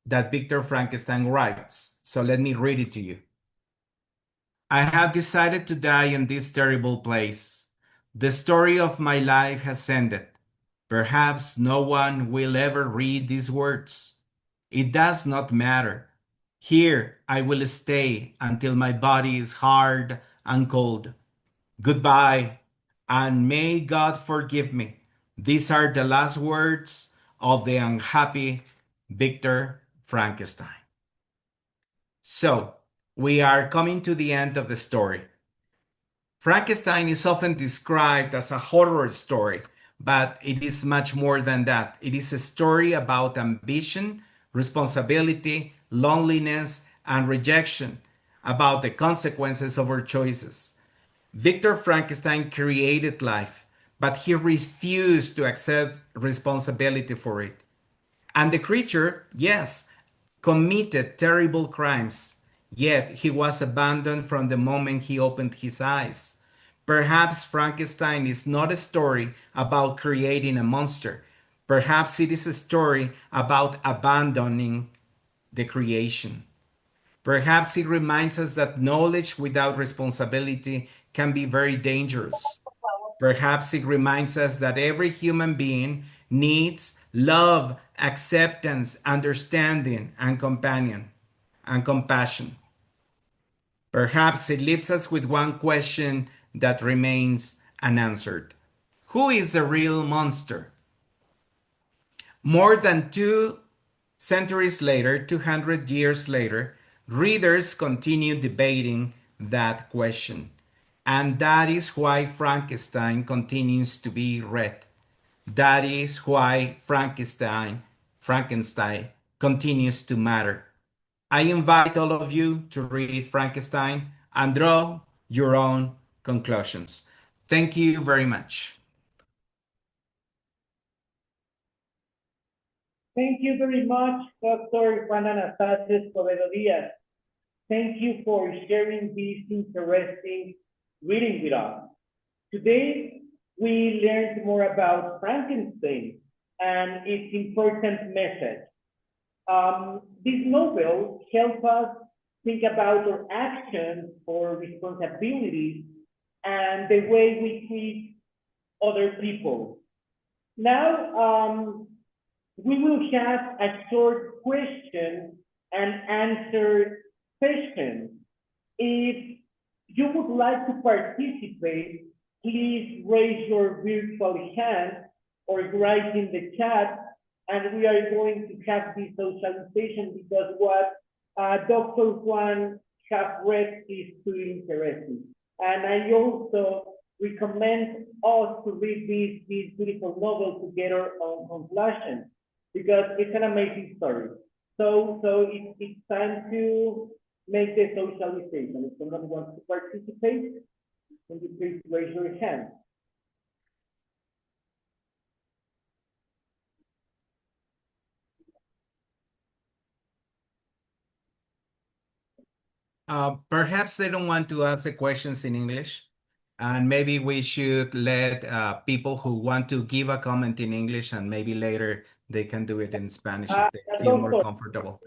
that Victor Frankenstein writes. So let me read it to you. I have decided to die in this terrible place. The story of my life has ended. Perhaps no one will ever read these words. It does not matter. Here I will stay until my body is hard and cold. Goodbye, and may God forgive me. These are the last words of the unhappy Victor Frankenstein. So, we are coming to the end of the story. Frankenstein is often described as a horror story, but it is much more than that. It is a story about ambition, responsibility, loneliness, and rejection, about the consequences of our choices. Victor Frankenstein created life, but he refused to accept responsibility for it. And the creature, yes, committed terrible crimes, yet he was abandoned from the moment he opened his eyes. Perhaps Frankenstein is not a story about creating a monster. Perhaps it is a story about abandoning the creation. Perhaps it reminds us that knowledge without responsibility can be very dangerous. Perhaps it reminds us that every human being needs love, acceptance, understanding, and compassion. Perhaps it leaves us with one question that remains unanswered. Who is the real monster? More than 2 centuries later, 200 years later, readers continue debating that question. And that is why Frankenstein continues to be read. That is why Frankenstein continues to matter. I invite all of you to read Frankenstein and draw your own conclusions. Thank you very much. Thank you very much, Dr. Juan Anastacio Escobedo Díaz. Thank you for sharing this interesting reading with us. Today, we learned more about Frankenstein and its important message. This novel helps us think about our actions or responsibilities and the way we treat other people. Now, we will have a short question and answer session. If you would like to participate, please raise your virtual hand or write in the chat, and we are going to have this socialization because what Dr. Juan has read is pretty interesting. And I also recommend us to read this beautiful novel together on conclusion, because it's an amazing story. So it's time to make the socialization. If someone wants to participate, can you please raise your hand? Perhaps they don't want to ask the questions in English, and maybe we should let people who want to give a comment in English, and maybe later they can do it in Spanish if they feel more comfortable.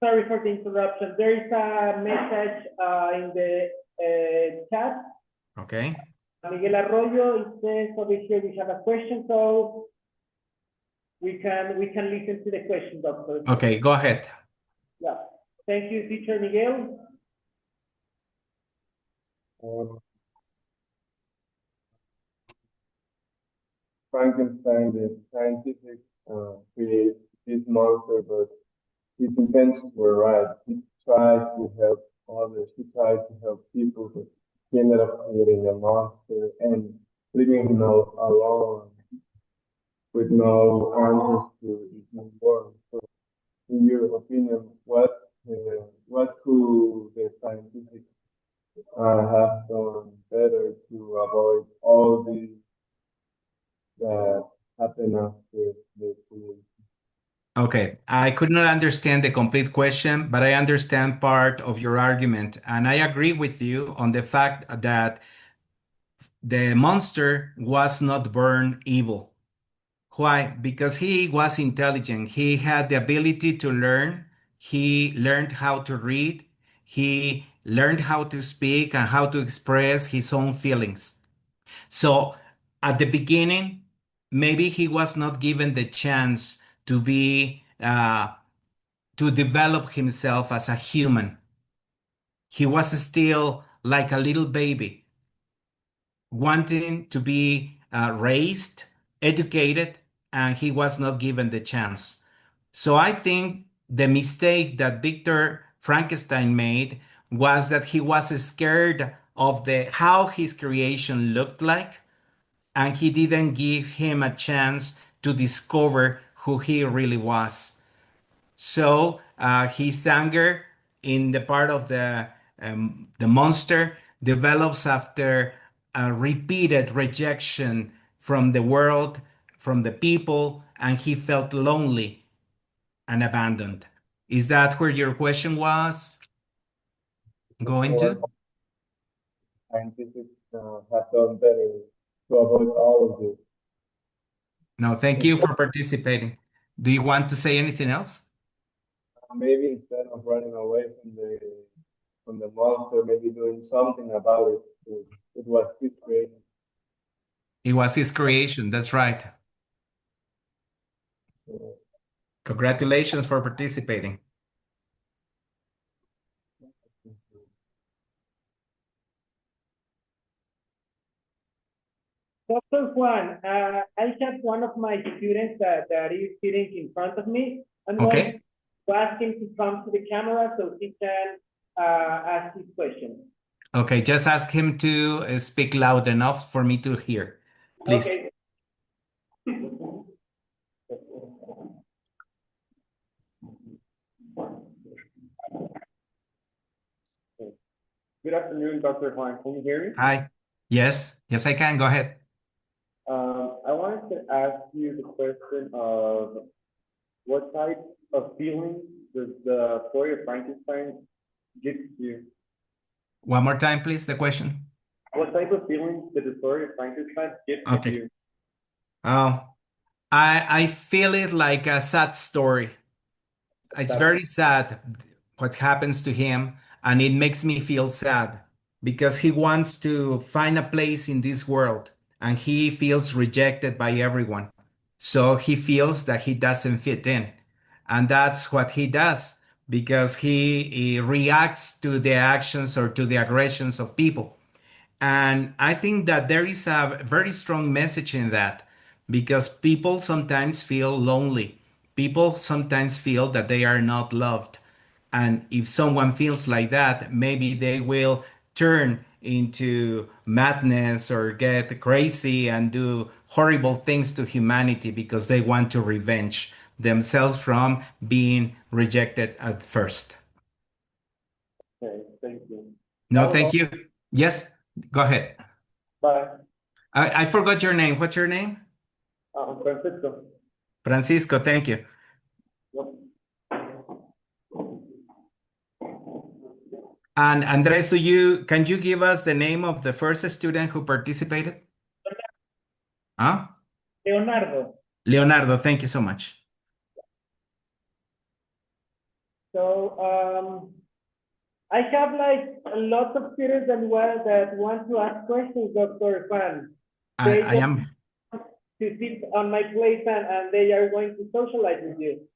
Sorry for the interruption. There is a message in the chat. Okay. Miguel Arroyo, it says over here we have a question, so we can listen to the question, Doctor. Okay, go ahead. Yeah. Thank you, Teacher Miguel. Frankenstein, the scientific, created this monster, but his intentions were right. He tried to help others. He tried to help people, but he ended up creating a monster and leaving him alone with no answers to his new world. So, in your opinion, what could the scientific have done better to avoid all these that happen after the creation? Okay, I could not understand the complete question, but I understand part of your argument. And I agree with you on the fact that the monster was not born evil. Why? Because he was intelligent. He had the ability to learn. He learned how to read. He learned how to speak and how to express his own feelings. So at the beginning, maybe he was not given the chance to be to develop himself as a human. He was still like a little baby, wanting to be raised, educated, and he was not given the chance. So I think the mistake that Victor Frankenstein made was that he was scared of the how his creation looked like, and he didn't give him a chance to discover who he really was. So his anger in the part of the monster develops after a repeated rejection from the world, from the people, and he felt lonely and abandoned. Is that where your question was going Before to? scientists have done better to avoid all of this. No, thank you for participating. Do you want to say anything else? Maybe instead of running away from the monster, maybe doing something about it. It was his creation. It was his creation. That's right. Congratulations for participating. Dr. Juan, I have one of my students that is sitting in front of me. I'm going to ask him to come to the camera so he can ask his question. Okay, just ask him to speak loud enough for me to hear, please. Okay. Good afternoon, Dr. Juan. Can you hear me? Hi. Yes, yes, I can. Go ahead. I wanted to ask you the question of what type of feeling does the story of Frankenstein give to you? One more time, please, the question. What type of feeling did the story of Frankenstein give to you? Oh, I feel it like a sad story. It's very sad what happens to him, and it makes me feel sad because he wants to find a place in this world and he feels rejected by everyone. So he feels that he doesn't fit in. And that's what he does because he reacts to the actions or to the aggressions of people. And I think that there is a very strong message in that because people sometimes feel lonely. People sometimes feel that they are not loved. And if someone feels like that, maybe they will turn into madness or get crazy and do horrible things to humanity because they want to revenge themselves from being rejected at first. Okay, thank you. No, thank you. Yes, go ahead. Bye. I forgot your name. What's your name? Francisco. Francisco, thank you. Yep. And Andres, can you give us the name of the first student who participated? Huh? Leonardo. Leonardo, thank you so much. So I have like a lot of students that want to ask questions, Dr. Juan. I am. To sit on my place and they are going to socialize with you.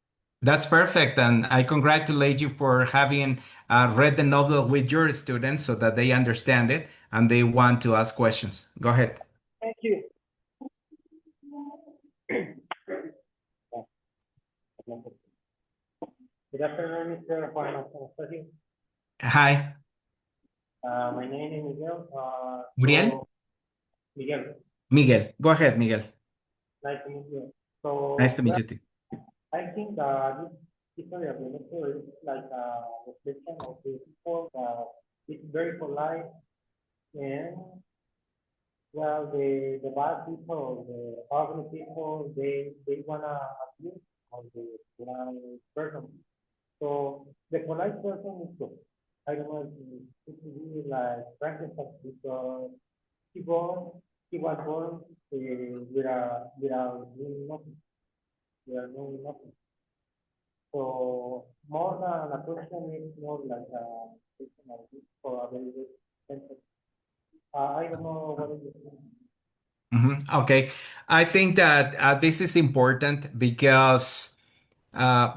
That's perfect. And I congratulate you for having read the novel with your students so that they understand it and they want to ask questions. Go ahead. Thank you. Good afternoon, Mr. Juan Anastacio. Hi. My name is Miguel. Muriel? Miguel. Miguel. Go ahead, Miguel. Nice to meet you. So, Nice to meet you too. I think this history of the lecture is like a reflection of the people that it's very polite and well, the bad people, the ugly people, they wanna abuse of the polite person. So the polite person is good. I don't know if it could be like Frankenstein because he born he was born without doing nothing, without knowing nothing. So more than a question is more like a question of this for a very good sentence. I don't know what is it. Okay. I think that this is important because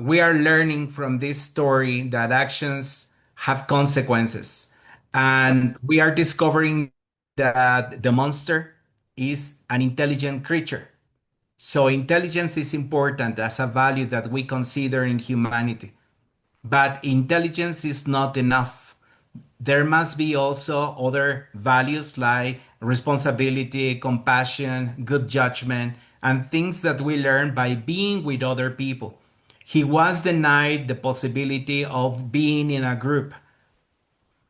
we are learning from this story that actions have consequences. And we are discovering that the monster is an intelligent creature. So intelligence is important as a value that we consider in humanity. But intelligence is not enough. There must be also other values like responsibility, compassion, good judgment, and things that we learn by being with other people. He was denied the possibility of being in a group,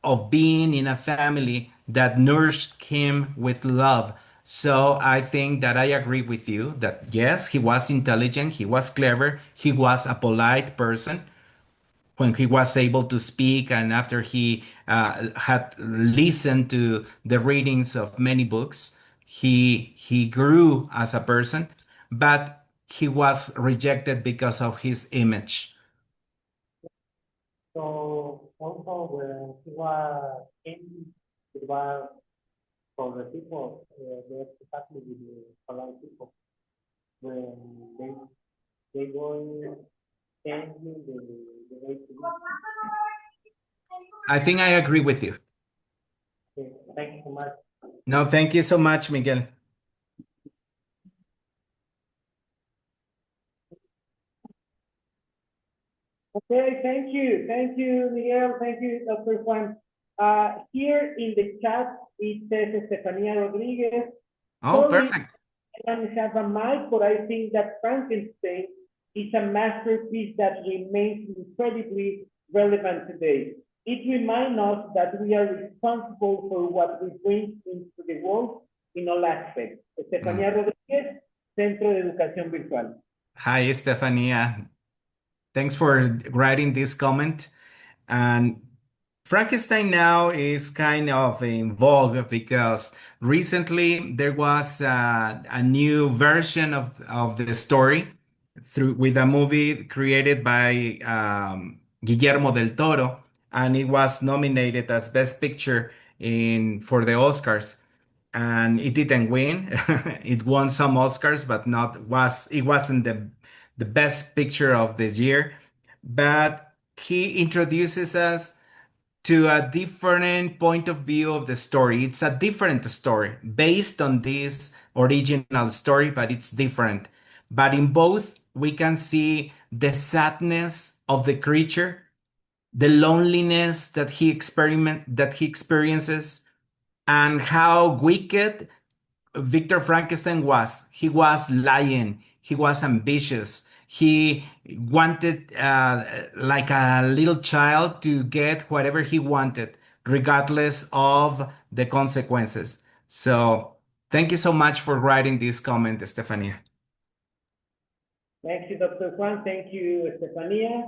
of being in a family that nourished him with love. So I think that I agree with you that yes, he was intelligent, he was clever, he was a polite person when he was able to speak and after he had listened to the readings of many books, he grew as a person, but he was rejected because of his image. So also when he was in, it was for the people, they exactly with the polite people. When they were changing the way to live. I think I agree with you. Okay, thank you so much. No, thank you so much, Miguel. Okay, thank you, Miguel, thank you, Dr. Juan. Here in the chat, it says Estefania Rodriguez. Oh, Sorry, perfect. I don't have a mic, but I think that Frankenstein is a masterpiece that remains incredibly relevant today. It reminds us that we are responsible for what we bring into the world in all aspects. Estefania Rodriguez, Centro de Educación Virtual. Hi, Estefania. Thanks for writing this comment. And Frankenstein now is kind of in vogue because recently there was a new version of the story through with a movie created by Guillermo del Toro, and it was nominated as Best Picture in for the Oscars. And it didn't win. It won some Oscars, but it wasn't the best picture of the year. But he introduces us to a different point of view of the story. It's a different story based on this original story, but it's different. But in both, we can see the sadness of the creature, the loneliness that he experiences, and how wicked Victor Frankenstein was. He was lying. He was ambitious. He wanted, like a little child, to get whatever he wanted, regardless of the consequences. So, thank you so much for writing this comment, Estefania. Thank you, Dr. Juan. Thank you, Estefania.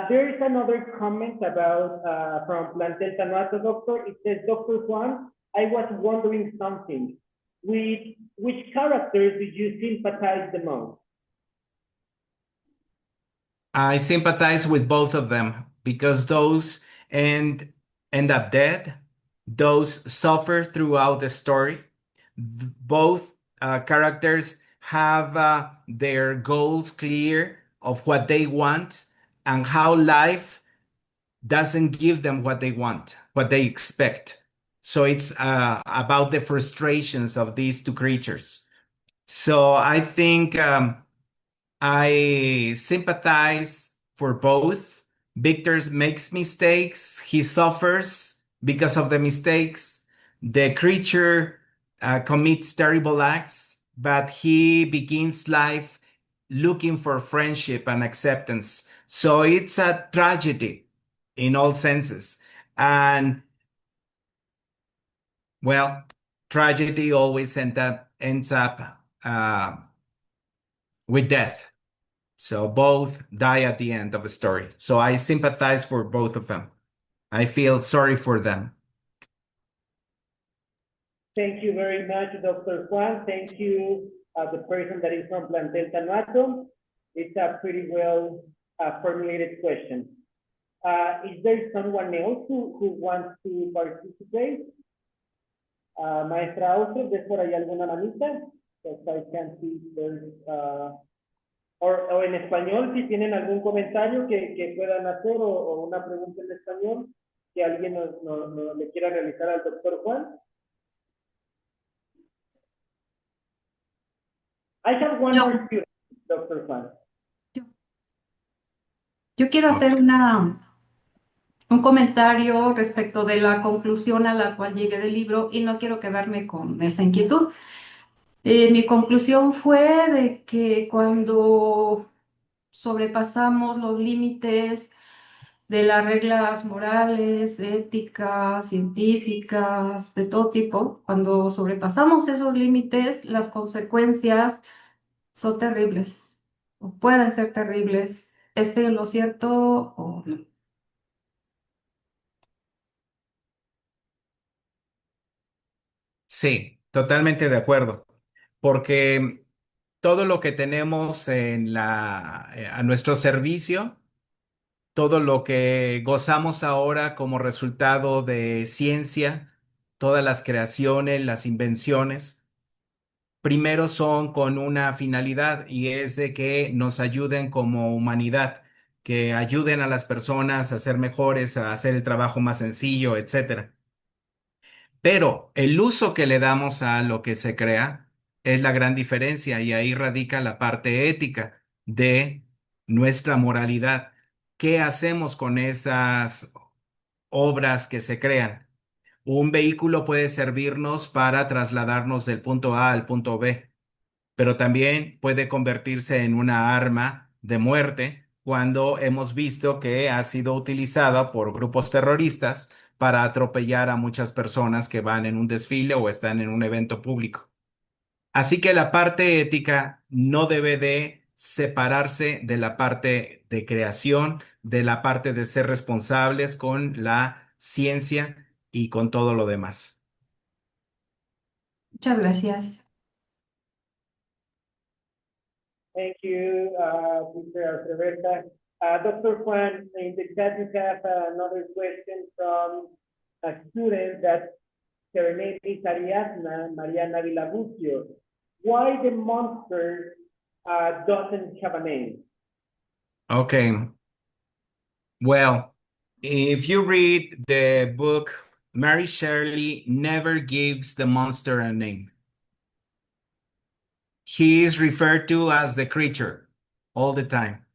There is another comment about from Plantel Tanuato, Doctor. It says, Dr. Juan, I was wondering something. With which characters did you sympathize the most? I sympathize with both of them because those end up dead. Those suffer throughout the story. Both characters have their goals clear of what they want and how life doesn't give them what they want, what they expect. So it's about the frustrations of these two creatures. So I think I sympathize for both. Victor makes mistakes, he suffers because of the mistakes. The creature commits terrible acts, but he begins life looking for friendship and acceptance. So it's a tragedy in all senses. And well, tragedy always ends up with death. So both die at the end of a story. So I sympathize for both of them. I feel sorry for them. Thank you very much, Dr. Juan. Thank you, the person that is from Plantel Tanuato. It's a pretty well formulated question. Is there someone else who wants to participate? Maestra Austria, ¿ves por ahí alguna manita? Because I can't see there's, o en español, si tienen algún comentario que puedan hacer o una pregunta en español que alguien le quiera realizar al doctor Juan. I have one Yo. more student, Dr. Juan. Yo quiero hacer un comentario respecto de la conclusión a la cual llegué del libro y no quiero quedarme con esa inquietud. Mi conclusión fue de que cuando sobrepasamos los límites de las reglas morales, éticas, científicas, de todo tipo, cuando sobrepasamos esos límites, las consecuencias son terribles, o pueden ser terribles. ¿Estoy en lo cierto o no? Sí, totalmente de acuerdo, porque todo lo que tenemos a nuestro servicio, todo lo que gozamos ahora como resultado de ciencia, todas las creaciones, las invenciones, primero son con una finalidad y es de que nos ayuden como humanidad, que ayuden a las personas a ser mejores, a hacer el trabajo más sencillo, etcétera. Pero el uso que le damos a lo que se crea es la gran diferencia y ahí radica la parte ética de nuestra moralidad. ¿Qué hacemos con esas obras que se crean? Un vehículo puede servirnos para trasladarnos del punto A al punto B, pero también puede convertirse en una arma de muerte cuando hemos visto que ha sido utilizada por grupos terroristas para atropellar a muchas personas que van en un desfile o están en un evento público. Así que la parte ética no debe de separarse de la parte de creación, de la parte de ser responsables con la ciencia y con todo lo demás. Muchas gracias. Thank you, Mr. Roberta. Dr. Juan, in the chat you have another question from a student that her name is Ariadna Mariana Villabucio. Why the monster doesn't have a name? Okay. Well, if you read the book, Mary Shelley never gives the monster a name. He is referred to as the creature all the time.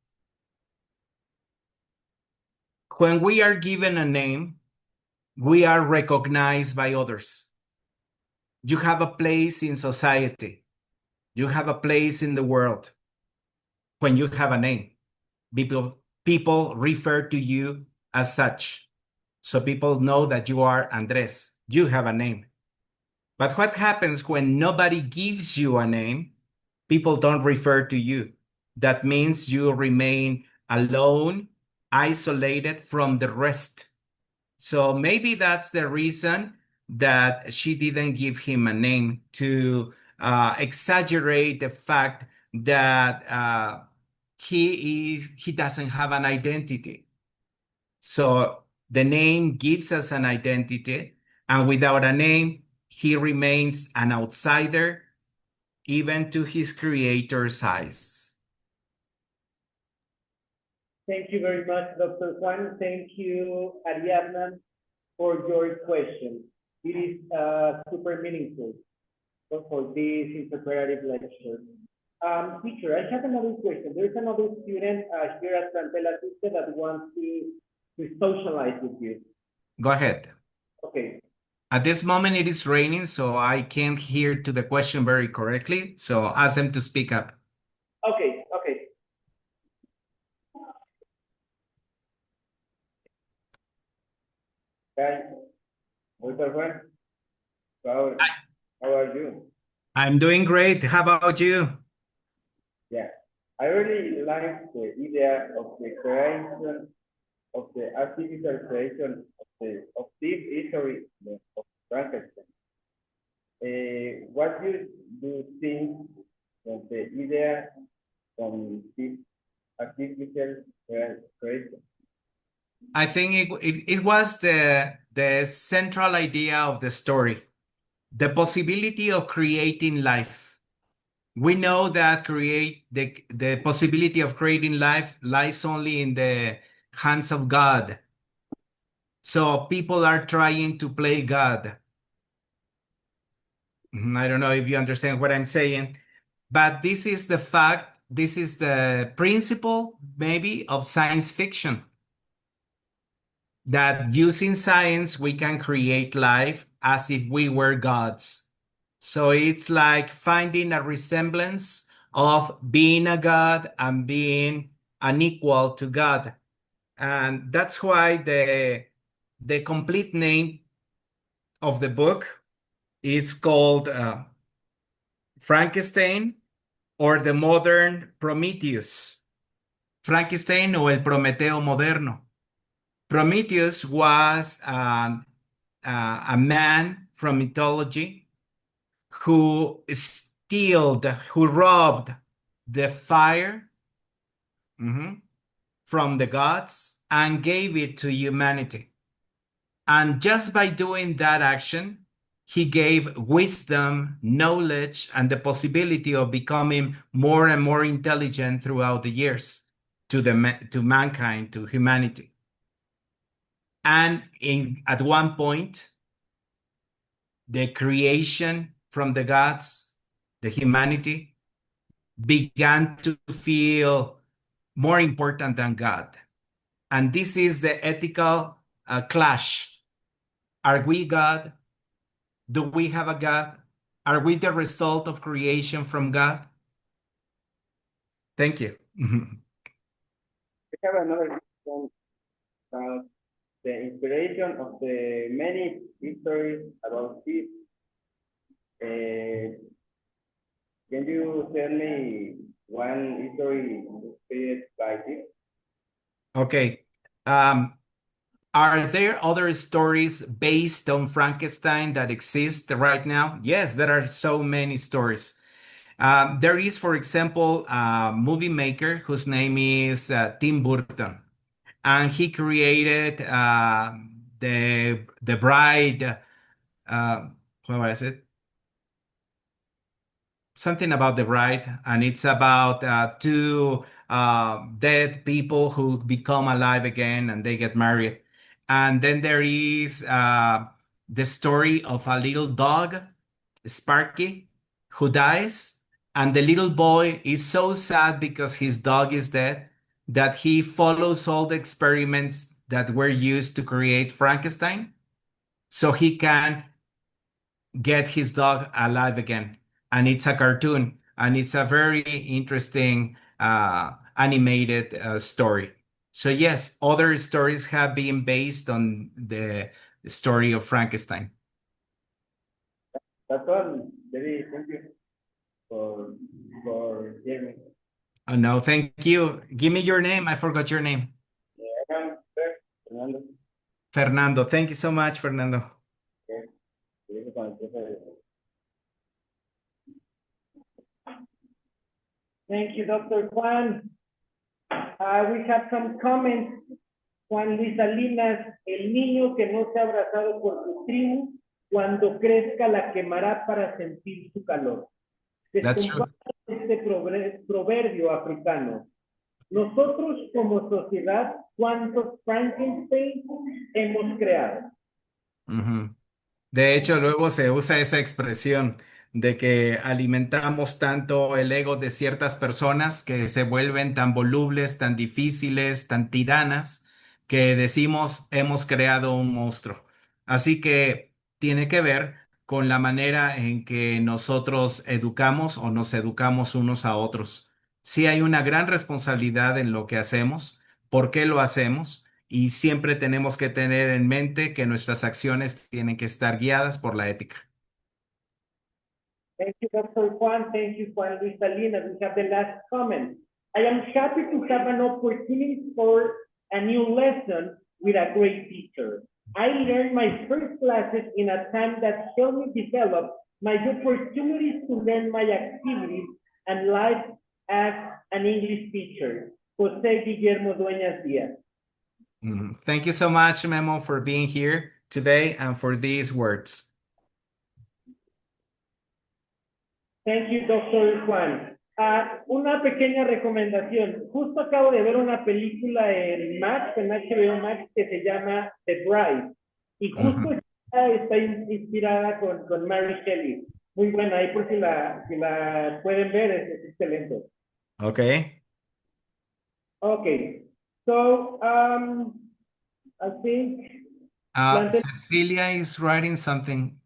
When we are given a name, we are recognized by others. You have a place in society. You have a place in the world. When you have a name, people refer to you as such. So people know that you are Andres. You have a name. But what happens when nobody gives you a name? People don't refer to you. That means you remain alone, isolated from the rest. So maybe that's the reason that she didn't give him a name, to exaggerate the fact that he doesn't have an identity. So the name gives us an identity, and without a name, he remains an outsider, even to his creator's eyes. Thank you very much, Dr. Juan. Thank you, Ariadna, for your question. It is super meaningful for this interpretive lecture. Teacher, I have another question. There's another student here at Santella System that wants to socialize with you. Go ahead. Okay. At this moment, it is raining, so I can't hear to the question very correctly. So ask them to speak up. Okay, okay. Hi, Dr. Juan. How are you? I'm doing great. How about you? Yeah, I really like the idea of the creation of the artificial creation of this history of Frankenstein. What do you think of the idea from this artificial creation? I think it was the central idea of the story. the possibility of creating life. We know that the possibility of creating life lies only in the hands of God. So people are trying to play God. I don't know if you understand what I'm saying, but this is the fact, this is the principle maybe of science fiction, that using science we can create life as if we were gods. So it's like finding a resemblance of being a god and being an equal to God. And that's why the complete name of the book is called Frankenstein, or the modern Prometheus. Frankenstein o el Prometeo moderno. Prometheus was a man from mythology who who robbed the fire from the gods and gave it to humanity. And just by doing that action, he gave wisdom, knowledge, and the possibility of becoming more and more intelligent throughout the years to mankind, to humanity. And at one point, the creation from the gods, the humanity, began to feel more important than God. And this is the ethical clash. Are we God? Do we have a God? Are we the result of creation from God? Thank you. I have another question about the inspiration of the many histories about this. Can you tell me one history inspired by this? Okay. Are there other stories based on Frankenstein that exist right now? Yes, there are so many stories. There is, for example, a movie maker whose name is Tim Burton, and he created the Bride. What was it? Something about the bride, and it's about two dead people who become alive again and they get married. And then there is the story of a little dog, Sparky, who dies, and the little boy is so sad because his dog is dead that he follows all the experiments that were used to create Frankenstein so he can get his dog alive again. And it's a cartoon, and it's a very interesting animated story. So yes, other stories have been based on the story of Frankenstein. That's all. Very thank you for hearing me. Oh, no, thank you. Give me your name. I forgot your name. I am Fernando. Fernando. Thank you so much, Fernando. Thank you, Dr. Juan. We have some comments. Juan Luis Salinas, el niño que no se ha abrazado por su tribu, cuando crezca la quemará para sentir su calor. That's true. Este proverbio africano. Nosotros como sociedad, ¿cuántos Frankenstein hemos creado? De hecho, luego se usa esa expresión de que alimentamos tanto el ego de ciertas personas que se vuelven tan volubles, tan difíciles, tan tiranas, que decimos hemos creado un monstruo. Así que tiene que ver con la manera en que nosotros educamos o nos educamos unos a otros. Sí hay una gran responsabilidad en lo que hacemos, por qué lo hacemos, y siempre tenemos que tener en mente que nuestras acciones tienen que estar guiadas por la ética. Thank you, Dr. Juan. Thank you, Juan Luis Salinas. We have the last comment. I am happy to have an opportunity for a new lesson with a great teacher. I learned my first classes in a time that helped me develop my opportunities to learn my activities and life as an English teacher. José Guillermo Dueñas Díaz. Thank you so much, Memo, for being here today and for these words. Thank you, Doctor Juan. Una pequeña recomendación. Justo acabo de ver una película en Max, en HBO Max, que se llama The Bride. Y justo está inspirada con Mary Shelley. Muy buena, ahí por si la pueden ver, es excelente. Okay. Okay, so I think Cecilia is writing something.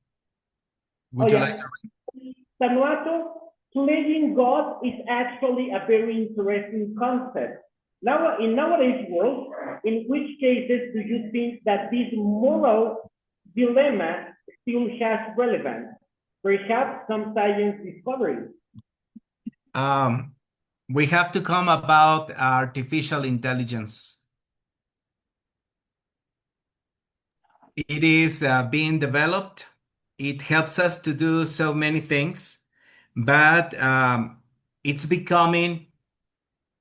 Oh, Would you like yeah. to Tanuato, playing God is actually a very interesting concept. Now, in nowadays world, in which cases do you think that this moral dilemma still has relevance? Perhaps some science discovery. We have to come about artificial intelligence. It is being developed. It helps us to do so many things, but it's becoming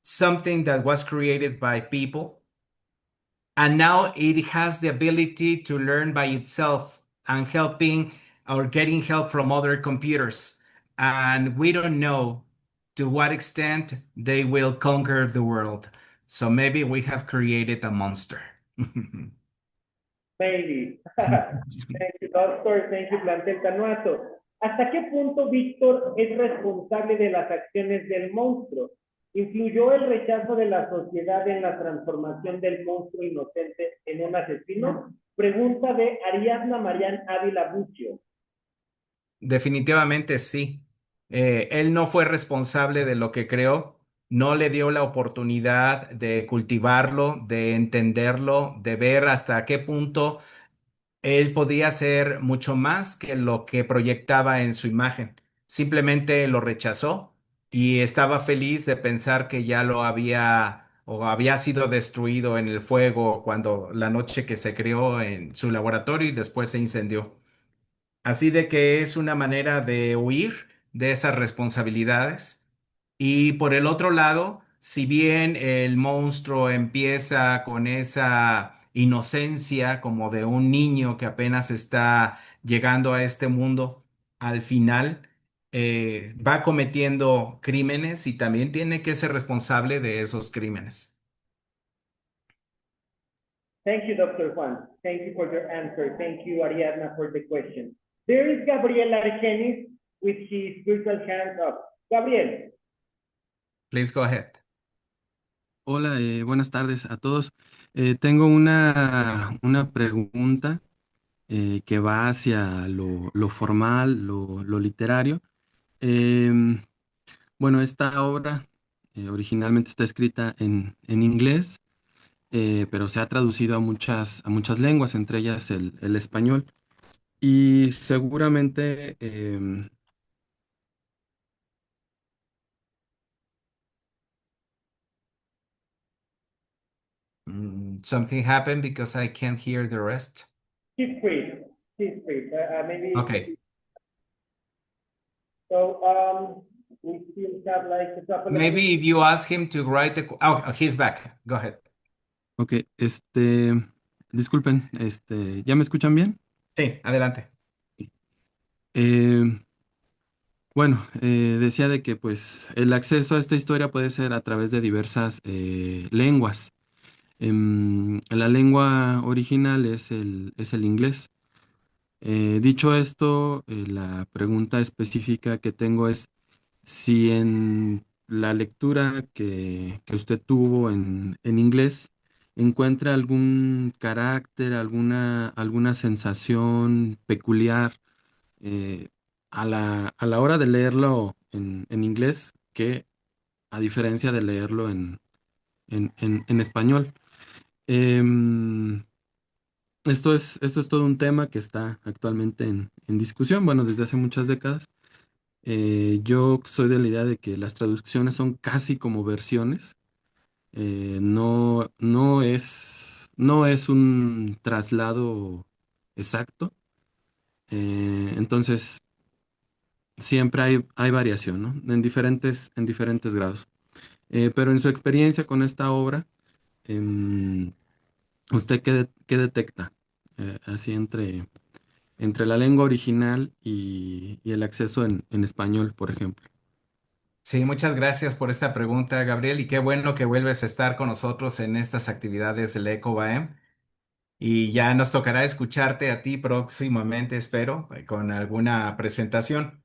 something that was created by people. And now it has the ability to learn by itself and helping or getting help from other computers. And we don't know to what extent they will conquer the world. So maybe we have created a monster. Maybe. Thank you, doctor. Thank you, plantel Tanuato. ¿Hasta qué punto Víctor es responsable de las acciones del monstruo? ¿Influyó el rechazo de la sociedad en la transformación del monstruo inocente en un asesino? Pregunta de Ariadna Marián Ávila Buccio. Definitivamente sí. Él no fue responsable de lo que creó, no le dio la oportunidad de cultivarlo, de entenderlo, de ver hasta qué punto él podía hacer mucho más que lo que proyectaba en su imagen. Simplemente lo rechazó y estaba feliz de pensar que ya lo había o había sido destruido en el fuego cuando la noche que se creó en su laboratorio y después se incendió. Así de que es una manera de huir de esas responsabilidades. Y por el otro lado, si bien el monstruo empieza con esa inocencia como de un niño que apenas está llegando a este mundo, al final va cometiendo crímenes y también tiene que ser responsable de esos crímenes. Thank you, Dr. Juan. Thank you for your answer. Thank you, Ariadna, for the question. There is Gabriel Argenis with his virtual hand up. Gabriel. Please go ahead. Hola, buenas tardes a todos. Tengo una pregunta que va hacia lo formal, lo literario. Em, bueno, esta obra originalmente está escrita en inglés, pero se ha traducido a muchas lenguas, entre ellas el español. Y seguramente Something happened because I can't hear the rest. Keep free. Keep free. Maybe. Okay. So we still have like a couple of Maybe if you ask him to write the... Oh, he's back. Go ahead. ok, disculpen, ¿ya me escuchan bien? Sí, adelante. Eh, bueno, decía de que pues el acceso a esta historia puede ser a través de diversas lenguas. La lengua original es el inglés. Dicho esto, la pregunta específica que tengo es si en la lectura que usted tuvo en inglés encuentra algún carácter, alguna sensación peculiar eh, a la hora de leerlo en inglés que a diferencia de leerlo en español. Em, esto es todo un tema que está actualmente en discusión, bueno, desde hace muchas décadas. Yo soy de la idea de que las traducciones son casi como versiones. No es un traslado exacto. Entonces, siempre hay variación, ¿no? En diferentes grados. Pero en su experiencia con esta obra, ¿usted qué detecta? Así entre la lengua original y el acceso en español, por ejemplo. Sí, muchas gracias por esta pregunta, Gabriel, y qué bueno que vuelves a estar con nosotros en estas actividades del LEECOBAEM. Y ya nos tocará escucharte a ti próximamente, espero, con alguna presentación.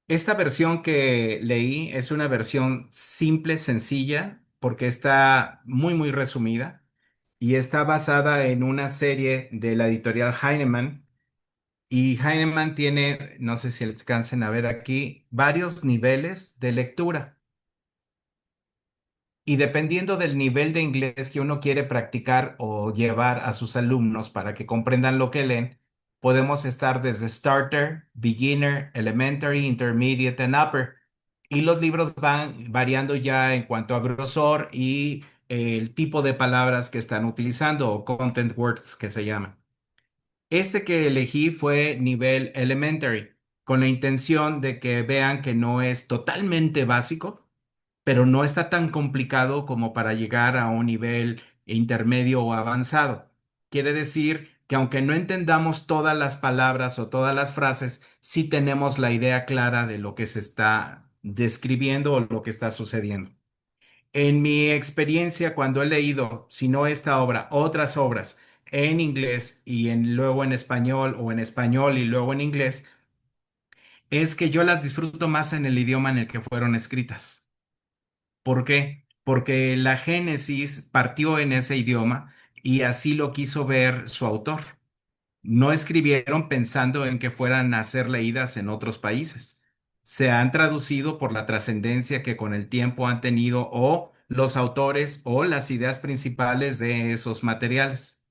Esta versión que leí es una versión simple, sencilla, porque está muy resumida y está basada en una serie de la editorial Heinemann. Y Heinemann tiene, no sé si alcancen a ver aquí, varios niveles de lectura. Y dependiendo del nivel de inglés que uno quiere practicar o llevar a sus alumnos para que comprendan lo que leen, podemos estar desde Starter, Beginner, Elementary, Intermediate and Upper. Y los libros van variando ya en cuanto a grosor y el tipo de palabras que están utilizando o content words que se llaman. Este que elegí fue nivel Elementary, con la intención de que vean que no es totalmente básico, pero no está tan complicado como para llegar a un nivel intermedio o avanzado. Quiere decir que aunque no entendamos todas las palabras o todas las frases, sí tenemos la idea clara de lo que se está describiendo o lo que está sucediendo. En mi experiencia, cuando he leído, si no esta obra, otras obras en inglés y luego en español o en español y luego en inglés, es que yo las disfruto más en el idioma en el que fueron escritas. ¿Por qué? Porque la génesis partió en ese idioma y así lo quiso ver su autor. No escribieron pensando en que fueran a ser leídas en otros países. Se han traducido por la trascendencia que con el tiempo han tenido o los autores o las ideas principales de esos materiales.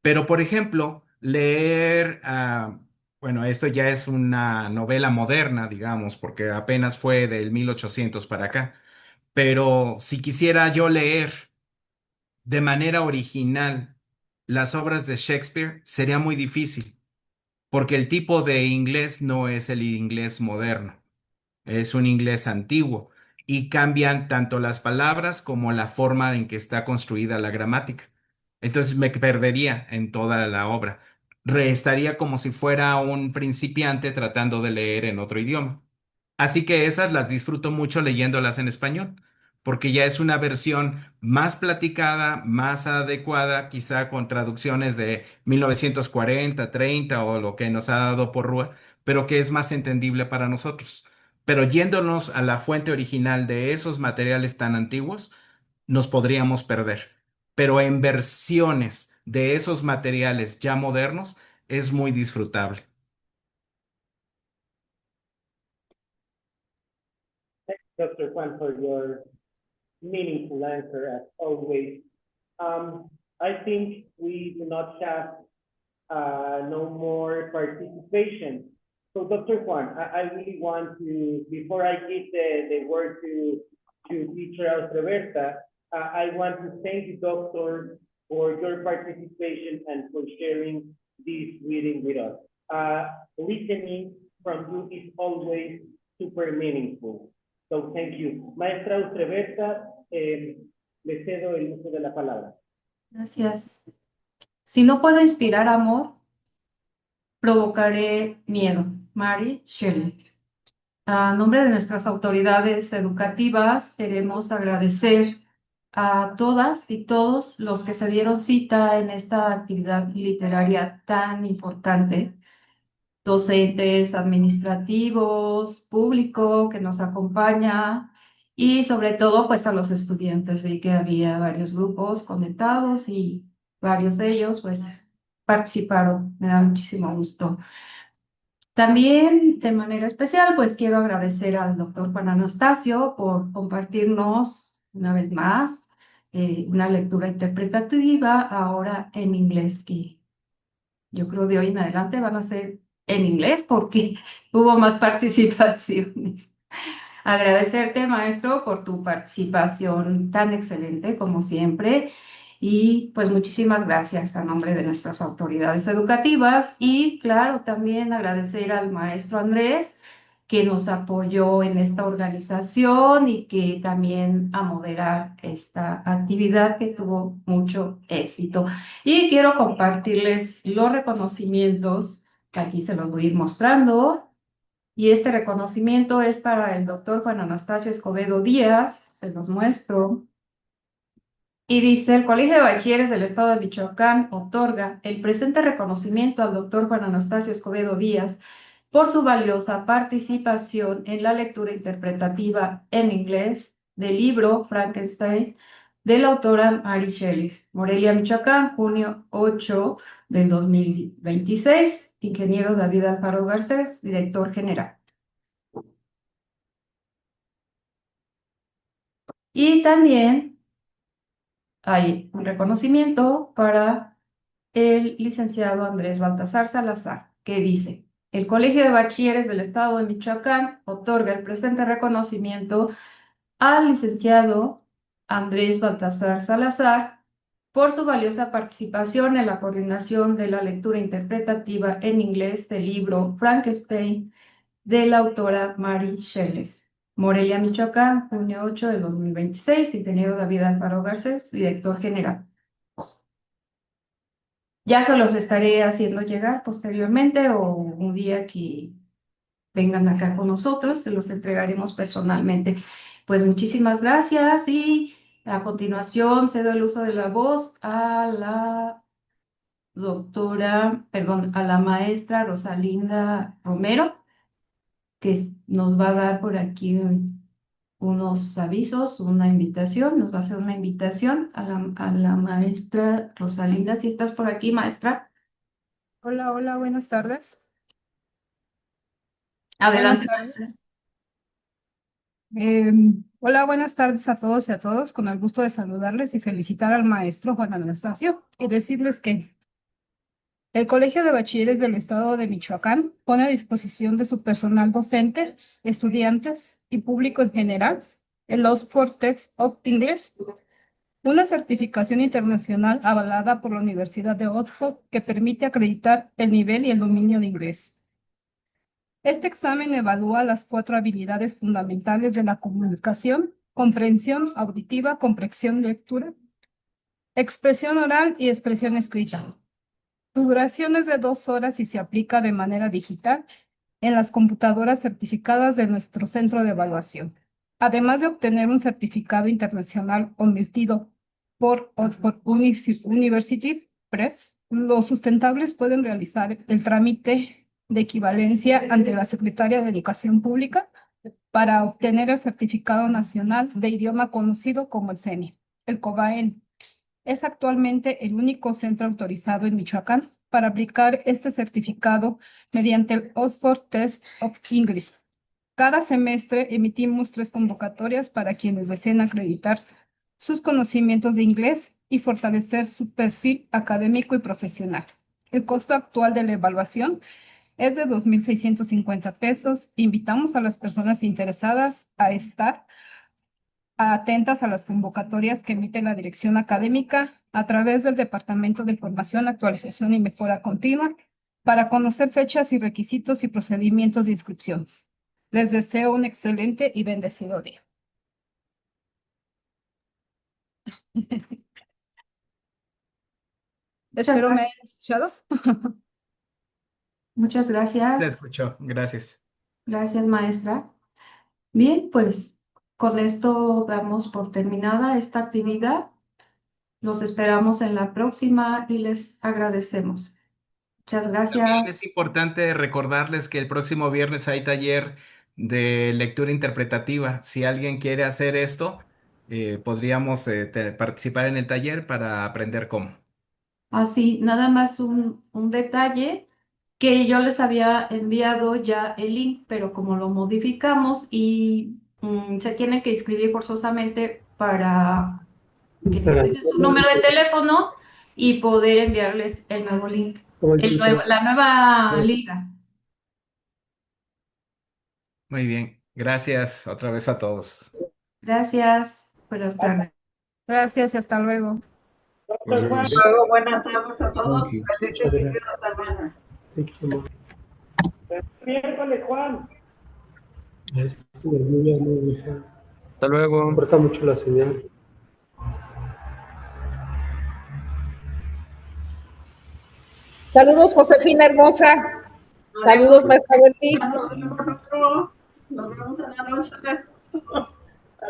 Pero, por ejemplo, leer, bueno, esto ya es una novela moderna, digamos, porque apenas fue del 1800 para acá. Pero si quisiera yo leer de manera original las obras de Shakespeare, sería muy difícil, porque el tipo de inglés no es el inglés moderno, es un inglés antiguo y cambian tanto las palabras como la forma en que está construida la gramática. Entonces me perdería en toda la obra. Estaría como si fuera un principiante tratando de leer en otro idioma. Así que esas las disfruto mucho leyéndolas en español, porque ya es una versión más platicada, más adecuada, quizá con traducciones de 1940, 30 o lo que nos ha dado por Rúa, pero que es más entendible para nosotros. Pero yéndonos a la fuente original de esos materiales tan antiguos, nos podríamos perder. Pero en versiones de esos materiales ya modernos, es muy disfrutable. Dr. Juan, for your meaningful answer as always. I think we do not have no more participation. So, Dr. Juan, I really want to, before I give the word to teacher Alfreberta, I want to thank you, Doctor, for your participation and for sharing this reading with us. Listening from you is always super meaningful. So, thank you. Maestra Alfreberta, le cedo el uso de la palabra. Gracias. Si no puedo inspirar amor, provocaré miedo. Mary Shelley. A nombre de nuestras autoridades educativas, queremos agradecer a todas y todos los que se dieron cita en esta actividad literaria tan importante, docentes, administrativos, público que nos acompaña y sobre todo pues a los estudiantes. Vi que había varios grupos conectados y varios de ellos pues participaron. Me da muchísimo gusto. También de manera especial, pues quiero agradecer al doctor Juan Anastacio por compartirnos una vez más una lectura interpretativa ahora en inglés, que yo creo de hoy en adelante van a ser en inglés porque hubo más participaciones. Agradecerte, maestro, por tu participación tan excelente como siempre. Y pues muchísimas gracias a nombre de nuestras autoridades educativas y claro, también agradecer al maestro Andrés que nos apoyó en esta organización y que también a moderar esta actividad que tuvo mucho éxito. Y quiero compartirles los reconocimientos, que aquí se los voy a ir mostrando. Y este reconocimiento es para el doctor Juan Anastacio Escobedo Díaz, se los muestro. Y dice, el Colegio de Bachilleres del Estado de Michoacán otorga el presente reconocimiento al doctor Juan Anastacio Escobedo Díaz por su valiosa participación en la lectura interpretativa en inglés del libro Frankenstein de la autora Mary Shelley. Morelia, Michoacán, junio 8 del 2026. Ingeniero David Alfaro Garcés, director general. Y también hay un reconocimiento para el licenciado Andrés Baltasar Salazar, que dice, el Colegio de Bachilleres del Estado de Michoacán otorga el presente reconocimiento al licenciado Andrés Baltasar Salazar por su valiosa participación en la coordinación de la lectura interpretativa en inglés del libro Frankenstein de la autora Mary Shelley. Morelia, Michoacán, junio 8 de 2026, ingeniero David Alfaro Garcés, director general. Ya se los estaré haciendo llegar posteriormente o un día que vengan acá con nosotros, se los entregaremos personalmente. Pues muchísimas gracias y a continuación cedo el uso de la voz a la a la maestra Rosalinda Romero, que nos va a dar por aquí unos avisos, una invitación, nos va a hacer una invitación a la maestra Rosalinda. Si estás por aquí, maestra. Hola, hola, buenas tardes. Adelante. Buenas tardes. Hola, buenas tardes a todos y a todos. Con el gusto de saludarles y felicitar al maestro Juan Anastacio y decirles que el Colegio de Bachilleres del Estado de Michoacán pone a disposición de su personal docente, estudiantes y público en general el Oxford Text of English, una certificación internacional avalada por la Universidad de Oxford que permite acreditar el nivel y el dominio de inglés. Este examen evalúa las 4 habilidades fundamentales de la comunicación: comprensión auditiva, comprensión lectura, expresión oral y expresión escrita. Su duración es de 2 horas y se aplica de manera digital en las computadoras certificadas de nuestro centro de evaluación. Además de obtener un certificado internacional convertido por Oxford University Press, los sustentables pueden realizar el trámite de equivalencia ante la Secretaría de Educación Pública para obtener el Certificado Nacional de Idioma conocido como el CENI. El LEECOBAEM es actualmente el único centro autorizado en Michoacán para aplicar este certificado mediante el Oxford Test of English. Cada semestre emitimos 3 convocatorias para quienes deseen acreditar sus conocimientos de inglés y fortalecer su perfil académico y profesional. El costo actual de la evaluación es de 2,650 pesos. Invitamos a las personas interesadas a estar atentas a las convocatorias que emite la dirección académica a través del Departamento de Formación, Actualización y Mejora Continua para conocer fechas y requisitos y procedimientos de inscripción. Les deseo un excelente y bendecido día. Espero me hayan escuchado. Muchas Te gracias. escucho, gracias. Gracias, maestra. Bien, pues con esto damos por terminada esta actividad. Los esperamos en la próxima y les agradecemos. Muchas También gracias. es importante recordarles que el próximo viernes hay taller de lectura interpretativa. Si alguien quiere hacer esto, podríamos participar en el taller para aprender cómo. Así, nada más un detalle que yo les había enviado ya el link, pero como lo modificamos y se tienen que inscribir forzosamente para que nos dejen su número de teléfono y poder enviarles el nuevo link, la nueva liga. Muy bien, gracias otra vez a todos. Gracias. Buenas tardes. Gracias y hasta luego. Doctor Juan, Luego, buenas tardes a todos. Feliz inicio de semana. miércoles, Juan. La lluvia muy ligera. Hasta luego. Corta mucho la señal. Saludos, Josefina hermosa. Saludos, maestra Wendy. Nos vemos en la noche.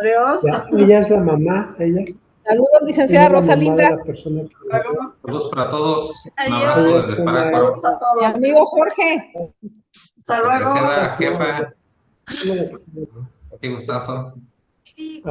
Adiós. Ya, ella es la mamá, ella. Saludos, licenciada Ella es la mamá Rosalinda. de la persona que... Saludos para todos. Un Adiós. abrazo desde Parácuaro. Saludos a todos. Mi amigo Jorge. Hasta luego. Apreciada jefa, Bueno, qué gustazo. Sí,